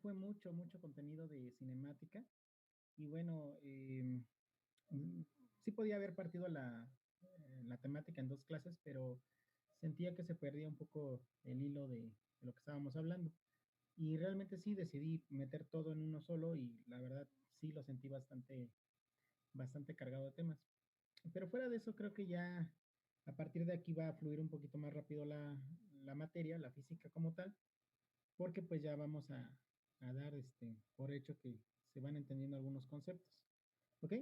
fue mucho contenido de cinemática. Y bueno, sí podía haber partido la temática en dos clases, pero sentía que se perdía un poco el hilo de lo que estábamos hablando. Y realmente sí decidí meter todo en uno solo y la verdad sí lo sentí bastante cargado de temas. Pero fuera de eso, creo que ya a partir de aquí va a fluir un poquito más rápido la materia, la física como tal, porque pues ya vamos a dar por hecho que se van entendiendo algunos conceptos. ¿Ok?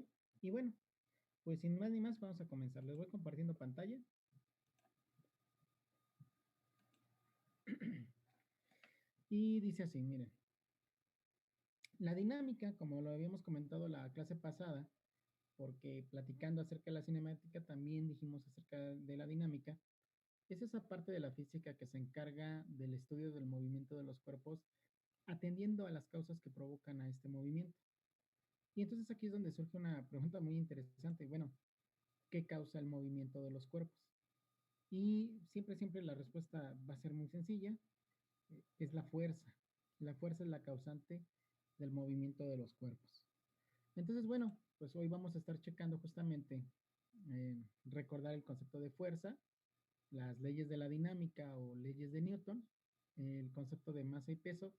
Y bueno, pues sin más ni más, vamos a comenzar. Les voy compartiendo pantalla. Y dice así, miren. La dinámica, como lo habíamos comentado la clase pasada, porque platicando acerca de la cinemática también dijimos acerca de la dinámica, es esa parte de la física que se encarga del estudio del movimiento de los cuerpos atendiendo a las causas que provocan a este movimiento. Y entonces aquí es donde surge una pregunta muy interesante. Bueno, ¿qué causa el movimiento de los cuerpos? Y siempre la respuesta va a ser muy sencilla, es la fuerza. La fuerza es la causante del movimiento de los cuerpos. Entonces, bueno, pues hoy vamos a estar checando justamente, recordar el concepto de fuerza, las leyes de la dinámica o leyes de Newton, el concepto de masa y peso,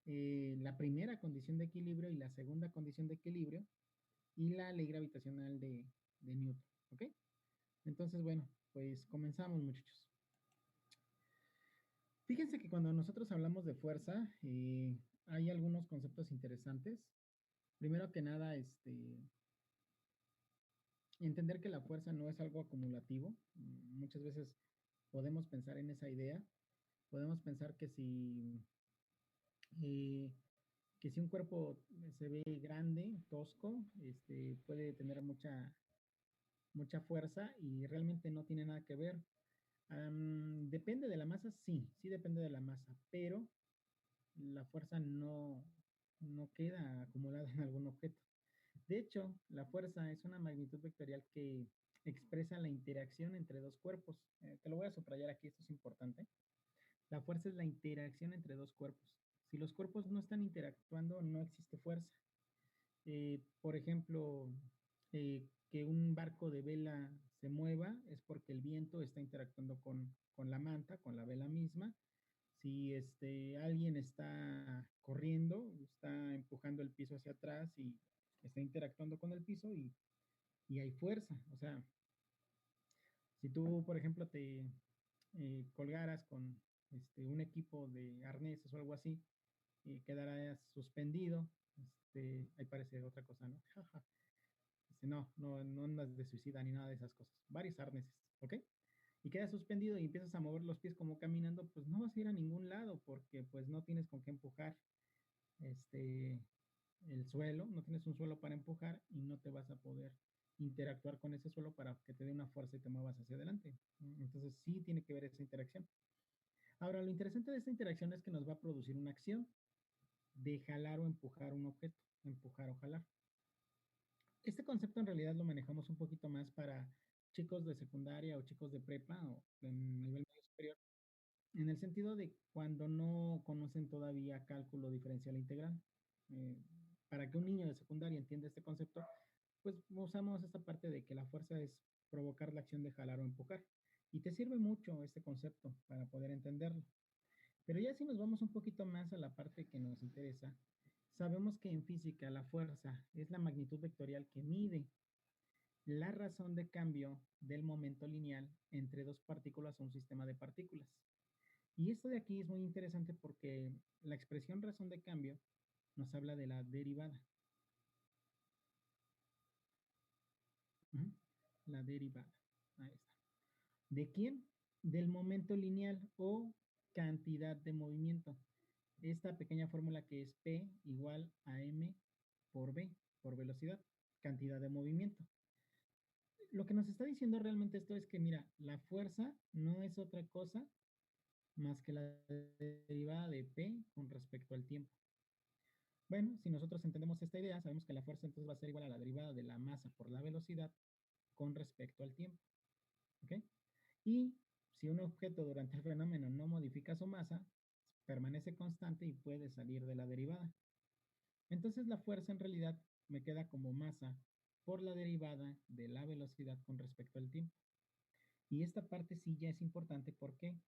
la primera condición de equilibrio y la segunda condición de equilibrio, y la ley gravitacional de Newton, ¿ok? Entonces, bueno, pues comenzamos, muchachos. Fíjense que cuando nosotros hablamos de fuerza, hay algunos conceptos interesantes. Primero que nada, entender que la fuerza no es algo acumulativo. Muchas veces podemos pensar en esa idea. Podemos pensar eh, que si un cuerpo se ve grande, tosco, puede tener mucha fuerza y realmente no tiene nada que ver. Depende de la masa, sí depende de la masa, pero la fuerza no queda acumulada en algún objeto. De hecho, la fuerza es una magnitud vectorial que expresa la interacción entre dos cuerpos. Te lo voy a subrayar aquí, esto es importante. La fuerza es la interacción entre dos cuerpos. Si los cuerpos no están interactuando, no existe fuerza. Por ejemplo, que un barco de vela se mueva es porque el viento está interactuando con la manta, con la vela misma. Si alguien está corriendo, está empujando el piso hacia atrás y está interactuando con el piso y hay fuerza. O sea, si tú, por ejemplo, te colgaras con un equipo de arneses o algo así, y quedarás suspendido, ahí parece otra cosa, ¿no? No andas de suicida ni nada de esas cosas. Varios arneses, ¿ok? Y quedas suspendido y empiezas a mover los pies como caminando, pues no vas a ir a ningún lado porque pues no tienes con qué empujar este, el suelo, no tienes un suelo para empujar y no te vas a poder interactuar con ese suelo para que te dé una fuerza y te muevas hacia adelante. Entonces sí tiene que ver esa interacción. Ahora, lo interesante de esta interacción es que nos va a producir una acción de jalar o empujar un objeto, empujar o jalar. Este concepto en realidad lo manejamos un poquito más para chicos de secundaria o chicos de prepa o en nivel medio superior, en el sentido de cuando no conocen todavía cálculo diferencial e integral. Eh, para que un niño de secundaria entienda este concepto, pues usamos esta parte de que la fuerza es provocar la acción de jalar o empujar. Y te sirve mucho este concepto para poder entenderlo. Pero ya si nos vamos un poquito más a la parte que nos interesa, sabemos que en física la fuerza es la magnitud vectorial que mide la razón de cambio del momento lineal entre dos partículas o un sistema de partículas. Y esto de aquí es muy interesante porque la expresión razón de cambio nos habla de la derivada. La derivada. Ahí está. ¿De quién? Del momento lineal o cantidad de movimiento. Esta pequeña fórmula que es P igual a M por V, por velocidad, cantidad de movimiento. Lo que nos está diciendo realmente esto es que, mira, la fuerza no es otra cosa más que la derivada de P con respecto al tiempo. Bueno, si nosotros entendemos esta idea, sabemos que la fuerza entonces va a ser igual a la derivada de la masa por la velocidad con respecto al tiempo. ¿Ok? Y si un objeto durante el fenómeno no modifica su masa, permanece constante y puede salir de la derivada. Entonces la fuerza en realidad me queda como masa por la derivada de la velocidad con respecto al tiempo. Y esta parte sí ya es importante porque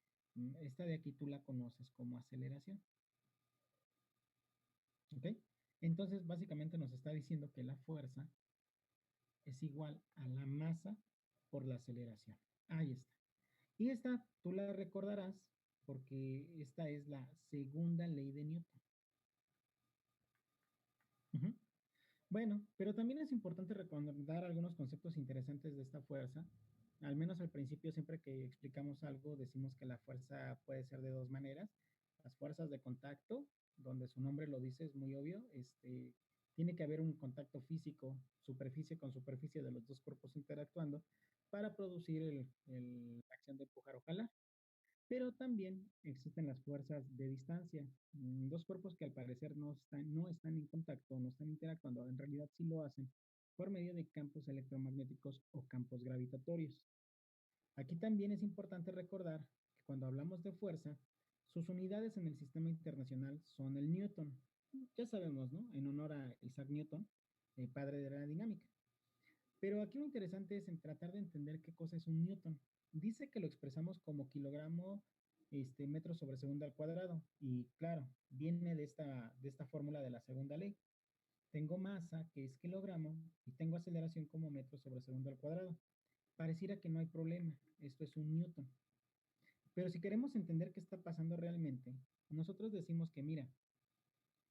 esta de aquí tú la conoces como aceleración. ¿Ok? Entonces básicamente nos está diciendo que la fuerza es igual a la masa por la aceleración. Ahí está. Y esta tú la recordarás porque esta es la segunda ley de Newton. Ujú. Bueno, pero también es importante recordar algunos conceptos interesantes de esta fuerza. Al menos al principio, siempre que explicamos algo, decimos que la fuerza puede ser de dos maneras. Las fuerzas de contacto, donde su nombre lo dice, es muy obvio. Tiene que haber un contacto físico, superficie con superficie de los dos cuerpos interactuando para producir la acción de empujar o jalar. Pero también existen las fuerzas de distancia, dos cuerpos que al parecer no están en contacto, no están interactuando, en realidad sí lo hacen por medio de campos electromagnéticos o campos gravitatorios. Aquí también es importante recordar que cuando hablamos de fuerza, sus unidades en el sistema internacional son el Newton. Ya sabemos, ¿no? En honor a Isaac Newton, el padre de la dinámica. Pero aquí lo interesante es en tratar de entender qué cosa es un newton. Dice que lo expresamos como kilogramo metro sobre segundo al cuadrado. Y claro, viene de esta fórmula de la segunda ley. Tengo masa, que es kilogramo, y tengo aceleración como metro sobre segundo al cuadrado. Pareciera que no hay problema. Esto es un newton. Pero si queremos entender qué está pasando realmente, nosotros decimos que, mira,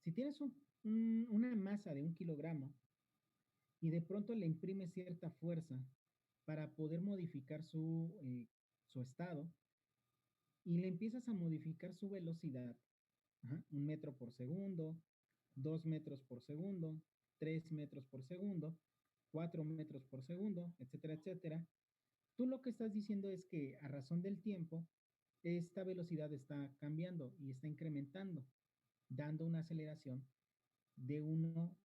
si tienes una masa de un kilogramo, y de pronto le imprime cierta fuerza para poder modificar su estado y le empiezas a modificar su velocidad, ajá, 1 metro por segundo, 2 metros por segundo, 3 metros por segundo, 4 metros por segundo, etcétera, etcétera. Tú lo que estás diciendo es que a razón del tiempo, esta velocidad está cambiando y está incrementando, dando una aceleración de 1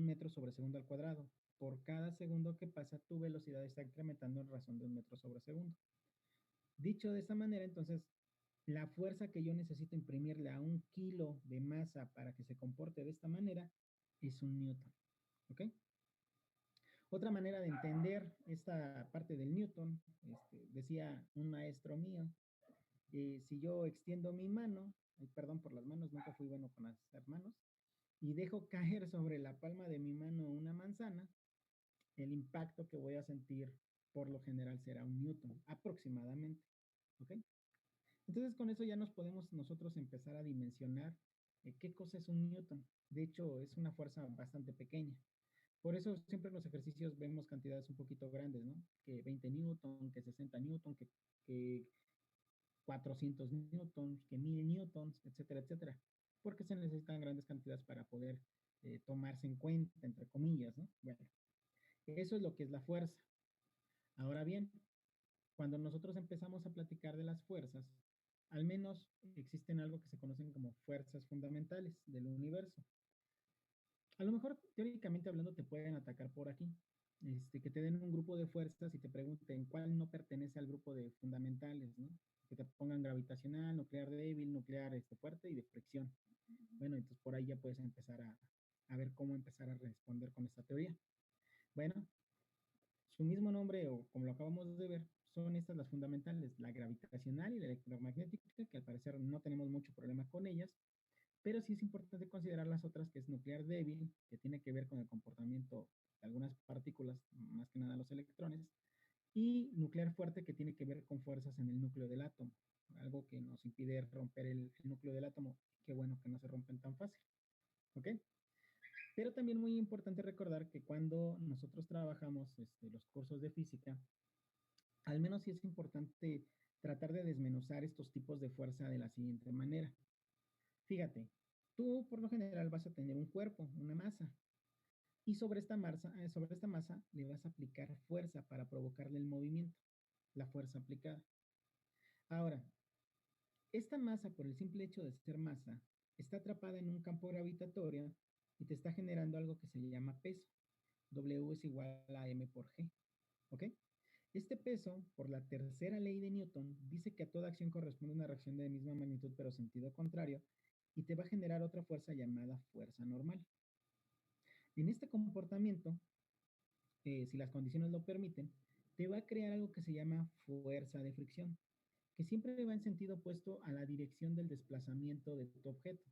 metro sobre segundo al cuadrado. Por cada segundo que pasa, tu velocidad está incrementando en razón de 1 metro sobre segundo. Dicho de esta manera, entonces, la fuerza que yo necesito imprimirle a 1 kilo de masa para que se comporte de esta manera es un newton. ¿Ok? Otra manera de entender esta parte del newton, decía un maestro mío, si yo extiendo mi mano, perdón por las manos, nunca fui bueno con hacer manos, y dejo caer sobre la palma de mi mano una manzana, el impacto que voy a sentir por lo general será un newton aproximadamente. ¿Ok? Entonces con eso ya nos podemos nosotros empezar a dimensionar qué cosa es un newton. De hecho, es una fuerza bastante pequeña. Por eso siempre en los ejercicios vemos cantidades un poquito grandes, ¿no? Que 20 newton, que 60 newton, que 400 newtons, que 1000 newtons, etcétera, etcétera. Porque se necesitan grandes cantidades para poder tomarse en cuenta, entre comillas, ¿no? Bueno, eso es lo que es la fuerza. Ahora bien, cuando nosotros empezamos a platicar de las fuerzas, al menos existen algo que se conocen como fuerzas fundamentales del universo. A lo mejor, teóricamente hablando, te pueden atacar por aquí, que te den un grupo de fuerzas y te pregunten cuál no pertenece al grupo de fundamentales, ¿no? Que te pongan gravitacional, nuclear débil, nuclear fuerte y de fricción. Bueno, entonces por ahí ya puedes empezar a ver cómo empezar a responder con esta teoría. Bueno, su mismo nombre, o como lo acabamos de ver, son estas las fundamentales, la gravitacional y la electromagnética, que al parecer no tenemos mucho problema con ellas, pero sí es importante considerar las otras, que es nuclear débil, que tiene que ver con el comportamiento de algunas partículas, más que nada los electrones, y nuclear fuerte, que tiene que ver con fuerzas en el núcleo del átomo, algo que nos impide romper el núcleo del átomo. Qué bueno que no se rompen tan fácil. ¿Ok? Pero también muy importante recordar que cuando nosotros trabajamos los cursos de física, al menos sí es importante tratar de desmenuzar estos tipos de fuerza de la siguiente manera. Fíjate, tú por lo general vas a tener un cuerpo, una masa, y sobre esta masa le vas a aplicar fuerza para provocarle el movimiento, la fuerza aplicada. Ahora, esta masa, por el simple hecho de ser masa, está atrapada en un campo gravitatorio y te está generando algo que se llama peso. W es igual a m por g. ¿Ok? Este peso, por la tercera ley de Newton, dice que a toda acción corresponde una reacción de misma magnitud pero sentido contrario y te va a generar otra fuerza llamada fuerza normal. En este comportamiento, si las condiciones lo permiten, te va a crear algo que se llama fuerza de fricción, que siempre va en sentido opuesto a la dirección del desplazamiento de tu objeto.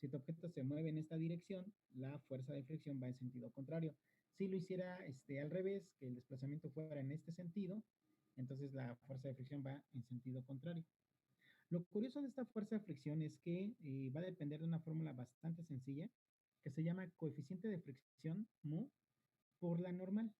Si tu objeto se mueve en esta dirección, la fuerza de fricción va en sentido contrario. Si lo hiciera al revés, que el desplazamiento fuera en este sentido, entonces la fuerza de fricción va en sentido contrario. Lo curioso de esta fuerza de fricción es que va a depender de una fórmula bastante sencilla que se llama coeficiente de fricción mu por la normal.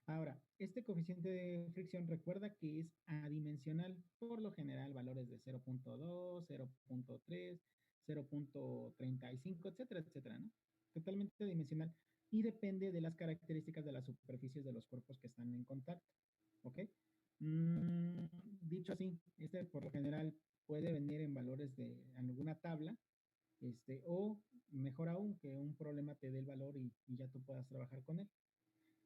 Ahora, este coeficiente de fricción recuerda que es adimensional, por lo general valores de 0.2, 0.3, 0.35, etcétera, etcétera, ¿no? Totalmente adimensional y depende de las características de las superficies de los cuerpos que están en contacto, ¿ok? Mm, Dicho así, este por lo general puede venir en valores de alguna tabla, o mejor aún, que un problema te dé el valor y ya tú puedas trabajar con él.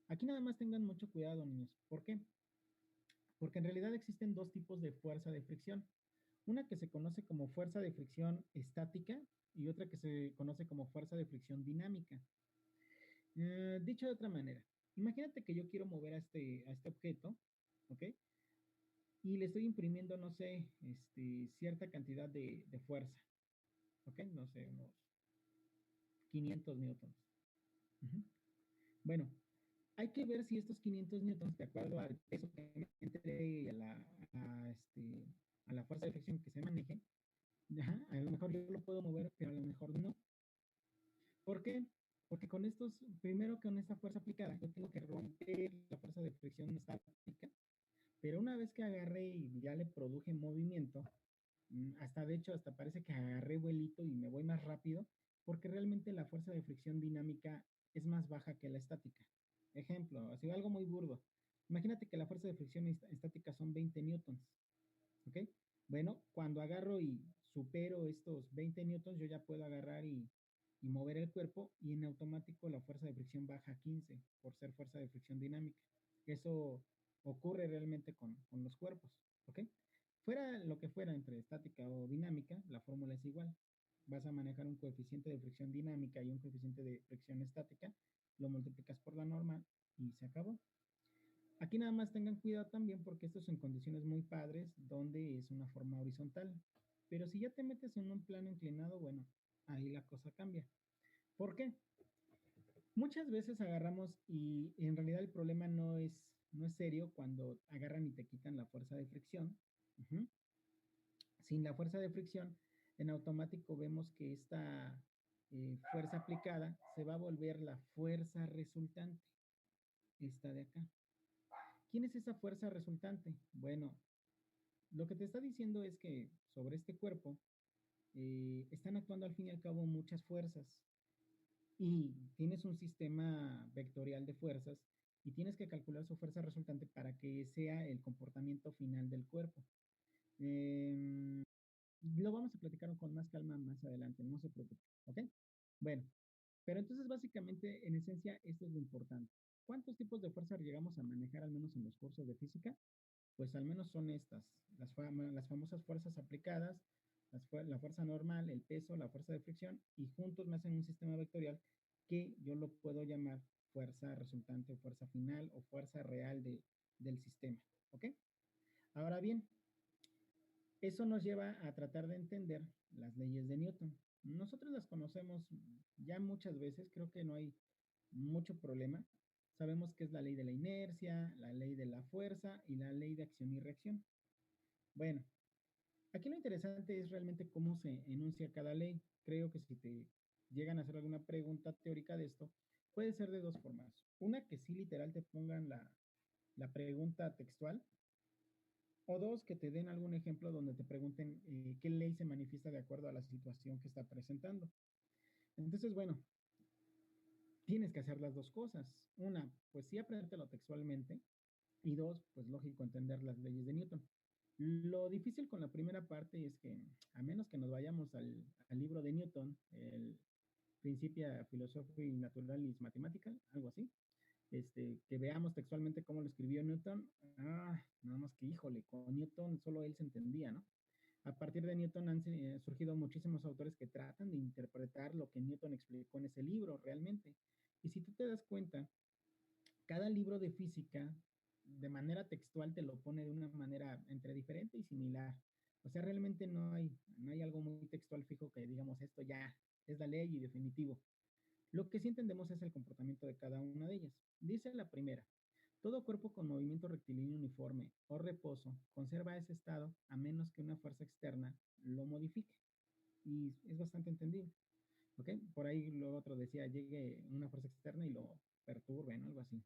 Aquí nada más tengan mucho cuidado, niños. ¿Por qué? Porque en realidad existen dos tipos de fuerza de fricción. Una que se conoce como fuerza de fricción estática y otra que se conoce como fuerza de fricción dinámica. Dicho de otra manera, imagínate que yo quiero mover a este objeto, ¿ok? Y le estoy imprimiendo, no sé, cierta cantidad de fuerza, ¿ok? No sé, unos 500 newtons. Ujú. Bueno, hay que ver si estos 500 newtons, de acuerdo al peso que me entre y a la fuerza de fricción que se maneje, ajá, a lo mejor yo lo puedo mover, pero a lo mejor no. ¿Por qué? Porque con estos, primero con esta fuerza aplicada, yo tengo que romper la fuerza de fricción estática, pero una vez que agarré y ya le produje movimiento, hasta de hecho, hasta parece que agarré vuelito y me voy más rápido, porque realmente la fuerza de fricción dinámica es más baja que la estática. Ejemplo, así algo muy burdo. Imagínate que la fuerza de fricción estática son 20 newtons, ¿ok? Bueno, cuando agarro y supero estos 20 newtons, yo ya puedo agarrar y mover el cuerpo y en automático la fuerza de fricción baja a 15 por ser fuerza de fricción dinámica. Eso ocurre realmente con los cuerpos, ¿ok? Fuera lo que fuera entre estática o dinámica, la fórmula es igual. Vas a manejar un coeficiente de fricción dinámica y un coeficiente de fricción estática, lo multiplicas por la norma y se acabó. Aquí nada más tengan cuidado también porque esto es en condiciones muy padres donde es una forma horizontal. Pero si ya te metes en un plano inclinado, bueno, ahí la cosa cambia. ¿Por qué? Muchas veces agarramos y en realidad el problema no es serio cuando agarran y te quitan la fuerza de fricción. Ujú. Sin la fuerza de fricción, en automático vemos que esta fuerza aplicada se va a volver la fuerza resultante, esta de acá. ¿Quién es esa fuerza resultante? Bueno, lo que te está diciendo es que sobre este cuerpo están actuando al fin y al cabo muchas fuerzas y tienes un sistema vectorial de fuerzas y tienes que calcular su fuerza resultante para que sea el comportamiento final del cuerpo. Eh, lo vamos a platicar con más calma más adelante, no se preocupe, ¿ok? Bueno, pero entonces básicamente, en esencia, esto es lo importante. ¿Cuántos tipos de fuerza llegamos a manejar al menos en los cursos de física? Pues al menos son estas, las famosas fuerzas aplicadas, la fuerza normal, el peso, la fuerza de fricción, y juntos me hacen un sistema vectorial que yo lo puedo llamar fuerza resultante o fuerza final o fuerza real del sistema. ¿Ok? Ahora bien, eso nos lleva a tratar de entender las leyes de Newton. Nosotros las conocemos ya muchas veces, creo que no hay mucho problema. Sabemos que es la ley de la inercia, la ley de la fuerza y la ley de acción y reacción. Bueno, aquí lo interesante es realmente cómo se enuncia cada ley. Creo que si te llegan a hacer alguna pregunta teórica de esto, puede ser de dos formas. Una, que sí literal te pongan la pregunta textual, o dos, que te den algún ejemplo donde te pregunten qué ley se manifiesta de acuerdo a la situación que está presentando. Entonces, bueno, tienes que hacer las dos cosas. Una, pues sí aprendértelo textualmente. Y dos, pues lógico, entender las leyes de Newton. Lo difícil con la primera parte es que, a menos que nos vayamos al libro de Newton, el Principia Philosophiae Naturalis Mathematica, algo así, que veamos textualmente cómo lo escribió Newton, nada más que híjole, con Newton solo él se entendía, ¿no? A partir de Newton han surgido muchísimos autores que tratan de interpretar lo que Newton explicó en ese libro realmente. Y si tú te das cuenta, cada libro de física de manera textual te lo pone de una manera entre diferente y similar. O sea, realmente no hay algo muy textual fijo que digamos esto ya es la ley y definitivo. Lo que sí entendemos es el comportamiento de cada una de ellas. Dice la primera, todo cuerpo con movimiento rectilíneo uniforme o reposo conserva ese estado a menos que una fuerza externa lo modifique. Y es bastante entendible. ¿Ok? Por ahí lo otro decía, llegue una fuerza externa y lo perturbe, ¿no? Algo así.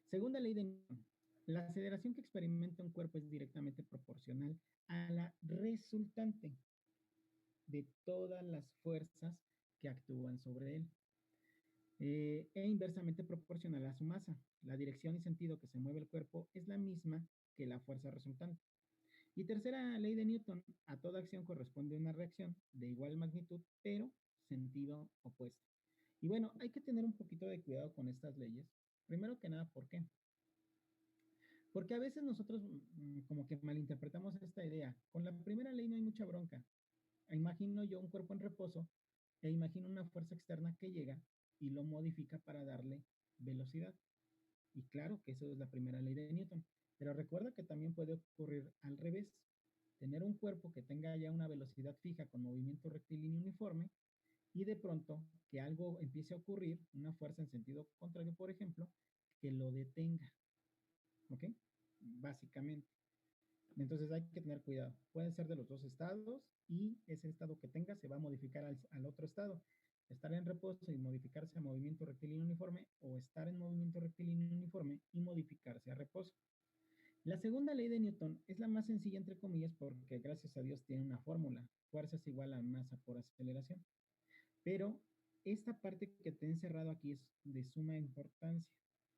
Segunda ley de Newton. La aceleración que experimenta un cuerpo es directamente proporcional a la resultante de todas las fuerzas que actúan sobre él. Inversamente proporcional a su masa. La dirección y sentido que se mueve el cuerpo es la misma que la fuerza resultante. Y tercera ley de Newton, a toda acción corresponde una reacción de igual magnitud, pero sentido opuesto. Y bueno, hay que tener un poquito de cuidado con estas leyes. Primero que nada, ¿por qué? Porque a veces nosotros como que malinterpretamos esta idea. Con la primera ley no hay mucha bronca. Imagino yo un cuerpo en reposo e imagino una fuerza externa que llega y lo modifica para darle velocidad. Y claro que eso es la primera ley de Newton. Pero recuerda que también puede ocurrir al revés. Tener un cuerpo que tenga ya una velocidad fija con movimiento rectilíneo uniforme y de pronto que algo empiece a ocurrir, una fuerza en sentido contrario, por ejemplo, que lo detenga. ¿Ok? Básicamente. Entonces hay que tener cuidado. Pueden ser de los dos estados y ese estado que tenga se va a modificar al otro estado. Estar en reposo y modificarse a movimiento rectilíneo uniforme o estar en movimiento rectilíneo uniforme y modificarse a reposo. La segunda ley de Newton es la más sencilla entre comillas porque gracias a Dios tiene una fórmula. Fuerza es igual a masa por aceleración. Pero esta parte que te he encerrado aquí es de suma importancia.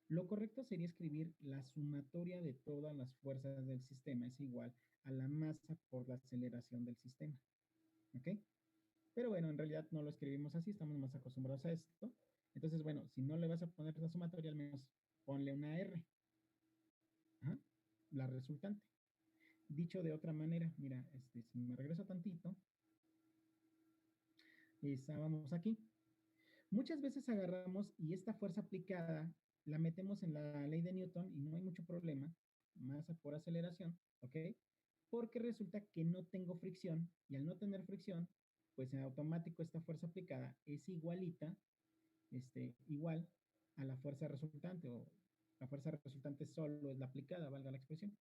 Lo correcto sería escribir la sumatoria de todas las fuerzas del sistema es igual a la masa por la aceleración del sistema. ¿Ok? Pero bueno, en realidad no lo escribimos así, estamos más acostumbrados a esto. Entonces, bueno, si no le vas a poner la sumatoria, al menos ponle una R. Ajá, la resultante. Dicho de otra manera, mira, si me regreso tantito, estábamos aquí. Muchas veces agarramos y esta fuerza aplicada la metemos en la ley de Newton y no hay mucho problema, masa por aceleración, ¿ok? Porque resulta que no tengo fricción y al no tener fricción, pues en automático esta fuerza aplicada es igualita, igual a la fuerza resultante o la fuerza resultante solo es la aplicada, valga la expresión.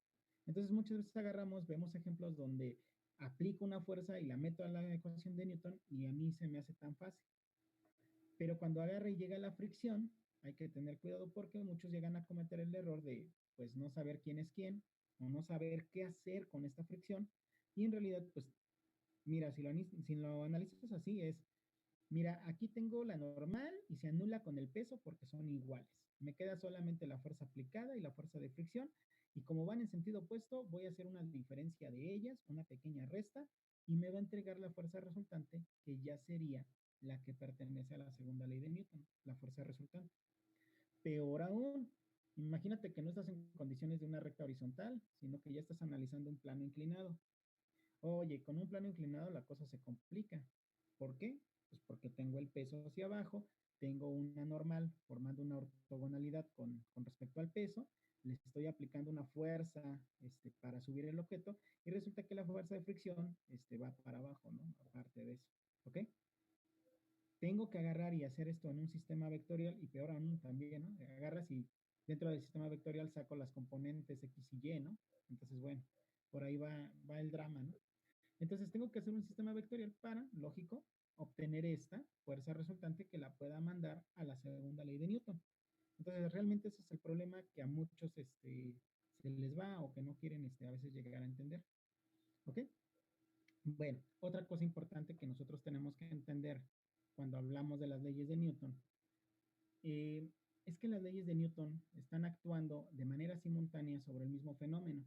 Entonces muchas veces agarramos, vemos ejemplos donde aplico una fuerza y la meto a la ecuación de Newton y a mí se me hace tan fácil. Pero cuando agarra y llega la fricción, hay que tener cuidado porque muchos llegan a cometer el error de pues no saber quién es quién o no saber qué hacer con esta fricción. Y en realidad, pues mira, si lo analizas así es, mira, aquí tengo la normal y se anula con el peso porque son iguales. Me queda solamente la fuerza aplicada y la fuerza de fricción. Y como van en sentido opuesto, voy a hacer una diferencia de ellas, una pequeña resta, y me va a entregar la fuerza resultante, que ya sería la que pertenece a la segunda ley de Newton, la fuerza resultante. Peor aún, imagínate que no estás en condiciones de una recta horizontal, sino que ya estás analizando un plano inclinado. Oye, con un plano inclinado la cosa se complica. ¿Por qué? Pues porque tengo el peso hacia abajo, tengo una normal formando una ortogonalidad con respecto al peso, le estoy aplicando una fuerza para subir el objeto y resulta que la fuerza de fricción va para abajo, ¿no? Aparte de eso. ¿Ok? Tengo que agarrar y hacer esto en un sistema vectorial y peor aún también, ¿no? Agarras y dentro del sistema vectorial saco las componentes X y Y, ¿no? Entonces, bueno, por ahí va el drama, ¿no? Entonces tengo que hacer un sistema vectorial para, lógico, obtener esta fuerza resultante que la pueda mandar a la segunda ley de Newton. Entonces realmente ese es el problema que a muchos se les va o que no quieren a veces llegar a entender. ¿Ok? Bueno, otra cosa importante que nosotros tenemos que entender cuando hablamos de las leyes de Newton eh, es que las leyes de Newton están actuando de manera simultánea sobre el mismo fenómeno.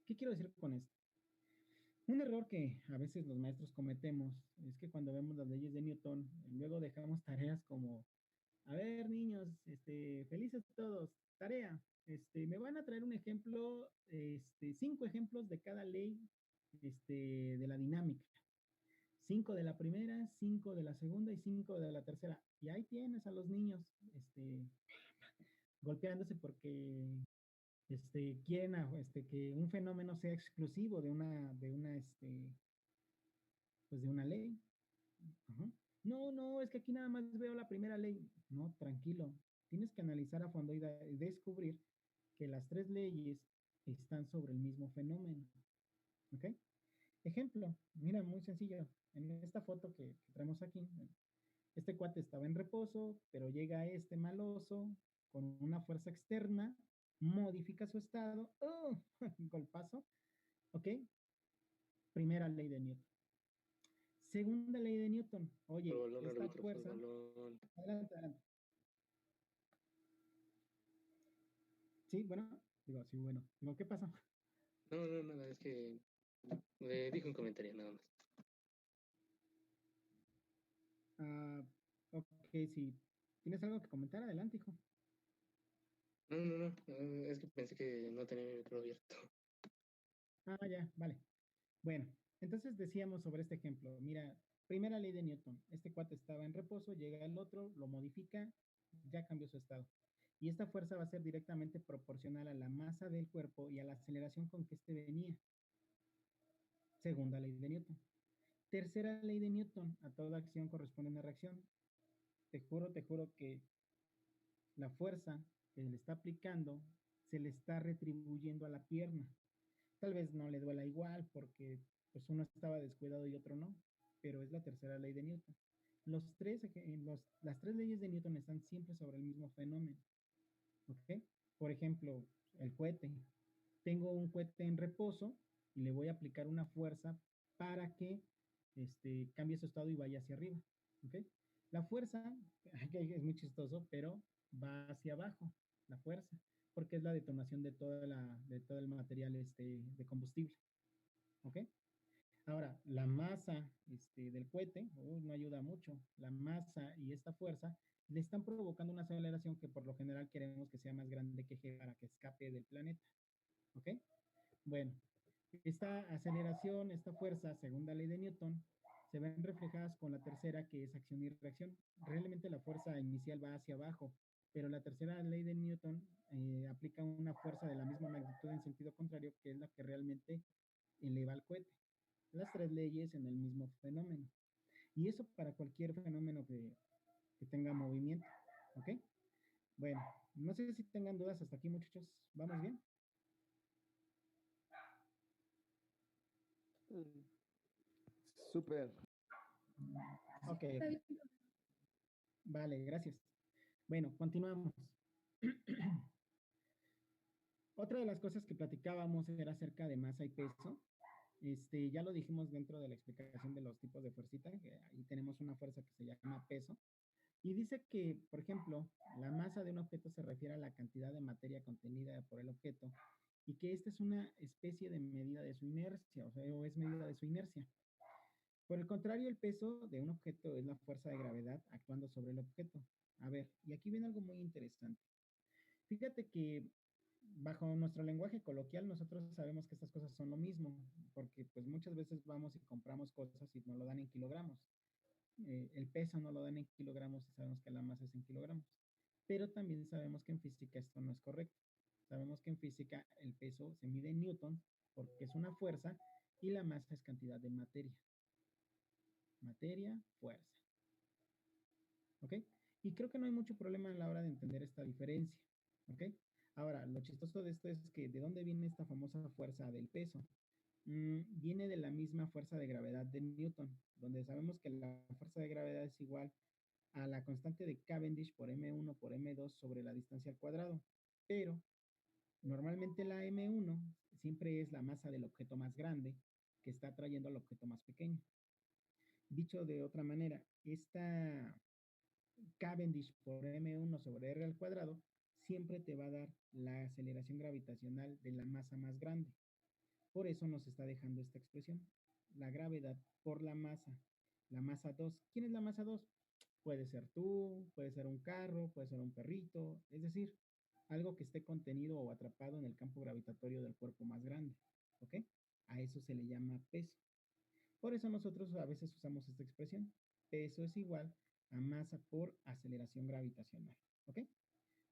¿Qué quiero decir con esto? Un error que a veces los maestros cometemos es que cuando vemos las leyes de Newton, luego dejamos tareas como A ver, niños, felices todos. Tarea. Me van a traer un ejemplo, 5 ejemplos de cada ley, de la dinámica. 5 de la primera, 5 de la segunda y 5 de la tercera. Y ahí tienes a los niños, golpeándose porque, quieren que un fenómeno sea exclusivo pues de una ley. Ajá. No, no, es que aquí nada más veo la primera ley. No, tranquilo. Tienes que analizar a fondo y descubrir que las 3 leyes están sobre el mismo fenómeno. ¿Ok? Ejemplo, mira, muy sencillo. En esta foto que traemos aquí, este cuate estaba en reposo, pero llega este maloso con una fuerza externa, modifica su estado, ¡oh! Golpazo, ¿ok? Primera ley de Newton. Segunda ley de Newton, Por oye, balón, esta árbitro, por fuerza, balón. adelante, adelante. Sí, bueno, digo, sí, bueno, digo, ¿qué pasa? No, no, nada, es que le dije un comentario nada más. Ah, ok, sí. ¿Tienes algo que comentar? Adelante, hijo. No, no, no, es que pensé que no tenía mi micro abierto. Ah, ya, vale. Bueno, entonces decíamos sobre este ejemplo. Mira, primera ley de Newton. Este cuate estaba en reposo, llega el otro, lo modifica, ya cambió su estado. Y esta fuerza va a ser directamente proporcional a la masa del cuerpo y a la aceleración con que éste venía. Segunda ley de Newton. Tercera ley de Newton. A toda acción corresponde una reacción. Te juro que la fuerza que le está aplicando se le está retribuyendo a la pierna. Tal vez no le duela igual porque pues uno estaba descuidado y otro no, pero es la tercera ley de Newton. Las 3 leyes de Newton están siempre sobre el mismo fenómeno. ¿Ok? Por ejemplo, el cohete. Tengo un cohete en reposo y le voy a aplicar una fuerza para que cambie su estado y vaya hacia arriba. ¿Ok? La fuerza, es muy chistoso, pero va hacia abajo, la fuerza, porque es la detonación de todo el material de combustible. ¿Ok? Ahora, la masa del cohete no ayuda mucho. La masa y esta fuerza le están provocando una aceleración que por lo general queremos que sea más grande que G para que escape del planeta. ¿Ok? Bueno, esta aceleración, esta fuerza, segunda ley de Newton, se ven reflejadas con la tercera, que es acción y reacción. Realmente la fuerza inicial va hacia abajo, pero la tercera ley de Newton aplica una fuerza de la misma magnitud en sentido contrario, que es la que realmente eleva al cohete. Las 3 leyes en el mismo fenómeno. Y eso para cualquier fenómeno que tenga movimiento. ¿Ok? Bueno, no sé si tengan dudas hasta aquí, muchachos. ¿Vamos bien? Súper. Ok, ok. Vale, gracias. Bueno, continuamos. Otra de las cosas que platicábamos era acerca de masa y peso. Ya lo dijimos dentro de la explicación de los tipos de fuercita, que ahí tenemos una fuerza que se llama peso. Y dice que, por ejemplo, la masa de un objeto se refiere a la cantidad de materia contenida por el objeto y que esta es una especie de medida de su inercia, o sea, o es medida de su inercia. Por el contrario, el peso de un objeto es la fuerza de gravedad actuando sobre el objeto. A ver, y aquí viene algo muy interesante. Fíjate que bajo nuestro lenguaje coloquial nosotros sabemos que estas cosas son lo mismo, porque pues muchas veces vamos y compramos cosas y nos lo dan en kilogramos. El peso no lo dan en kilogramos y sabemos que la masa es en kilogramos. Pero también sabemos que en física esto no es correcto. Sabemos que en física el peso se mide en newtons porque es una fuerza y la masa es cantidad de materia. Materia, fuerza. ¿Ok? Y creo que no hay mucho problema a la hora de entender esta diferencia. ¿Ok? Ahora, lo chistoso de esto es que ¿de dónde viene esta famosa fuerza del peso? Viene de la misma fuerza de gravedad de Newton, donde sabemos que la fuerza de gravedad es igual a la constante de Cavendish por m1 por m2 sobre la distancia al cuadrado. Pero normalmente la m1 siempre es la masa del objeto más grande que está atrayendo al objeto más pequeño. Dicho de otra manera, esta Cavendish por m1 sobre r al cuadrado siempre te va a dar la aceleración gravitacional de la masa más grande. Por eso nos está dejando esta expresión. La gravedad por la masa 2. ¿Quién es la masa 2? Puede ser tú, puede ser un carro, puede ser un perrito, es decir, algo que esté contenido o atrapado en el campo gravitatorio del cuerpo más grande, ¿ok? A eso se le llama peso. Por eso nosotros a veces usamos esta expresión. Peso es igual a masa por aceleración gravitacional, ¿ok?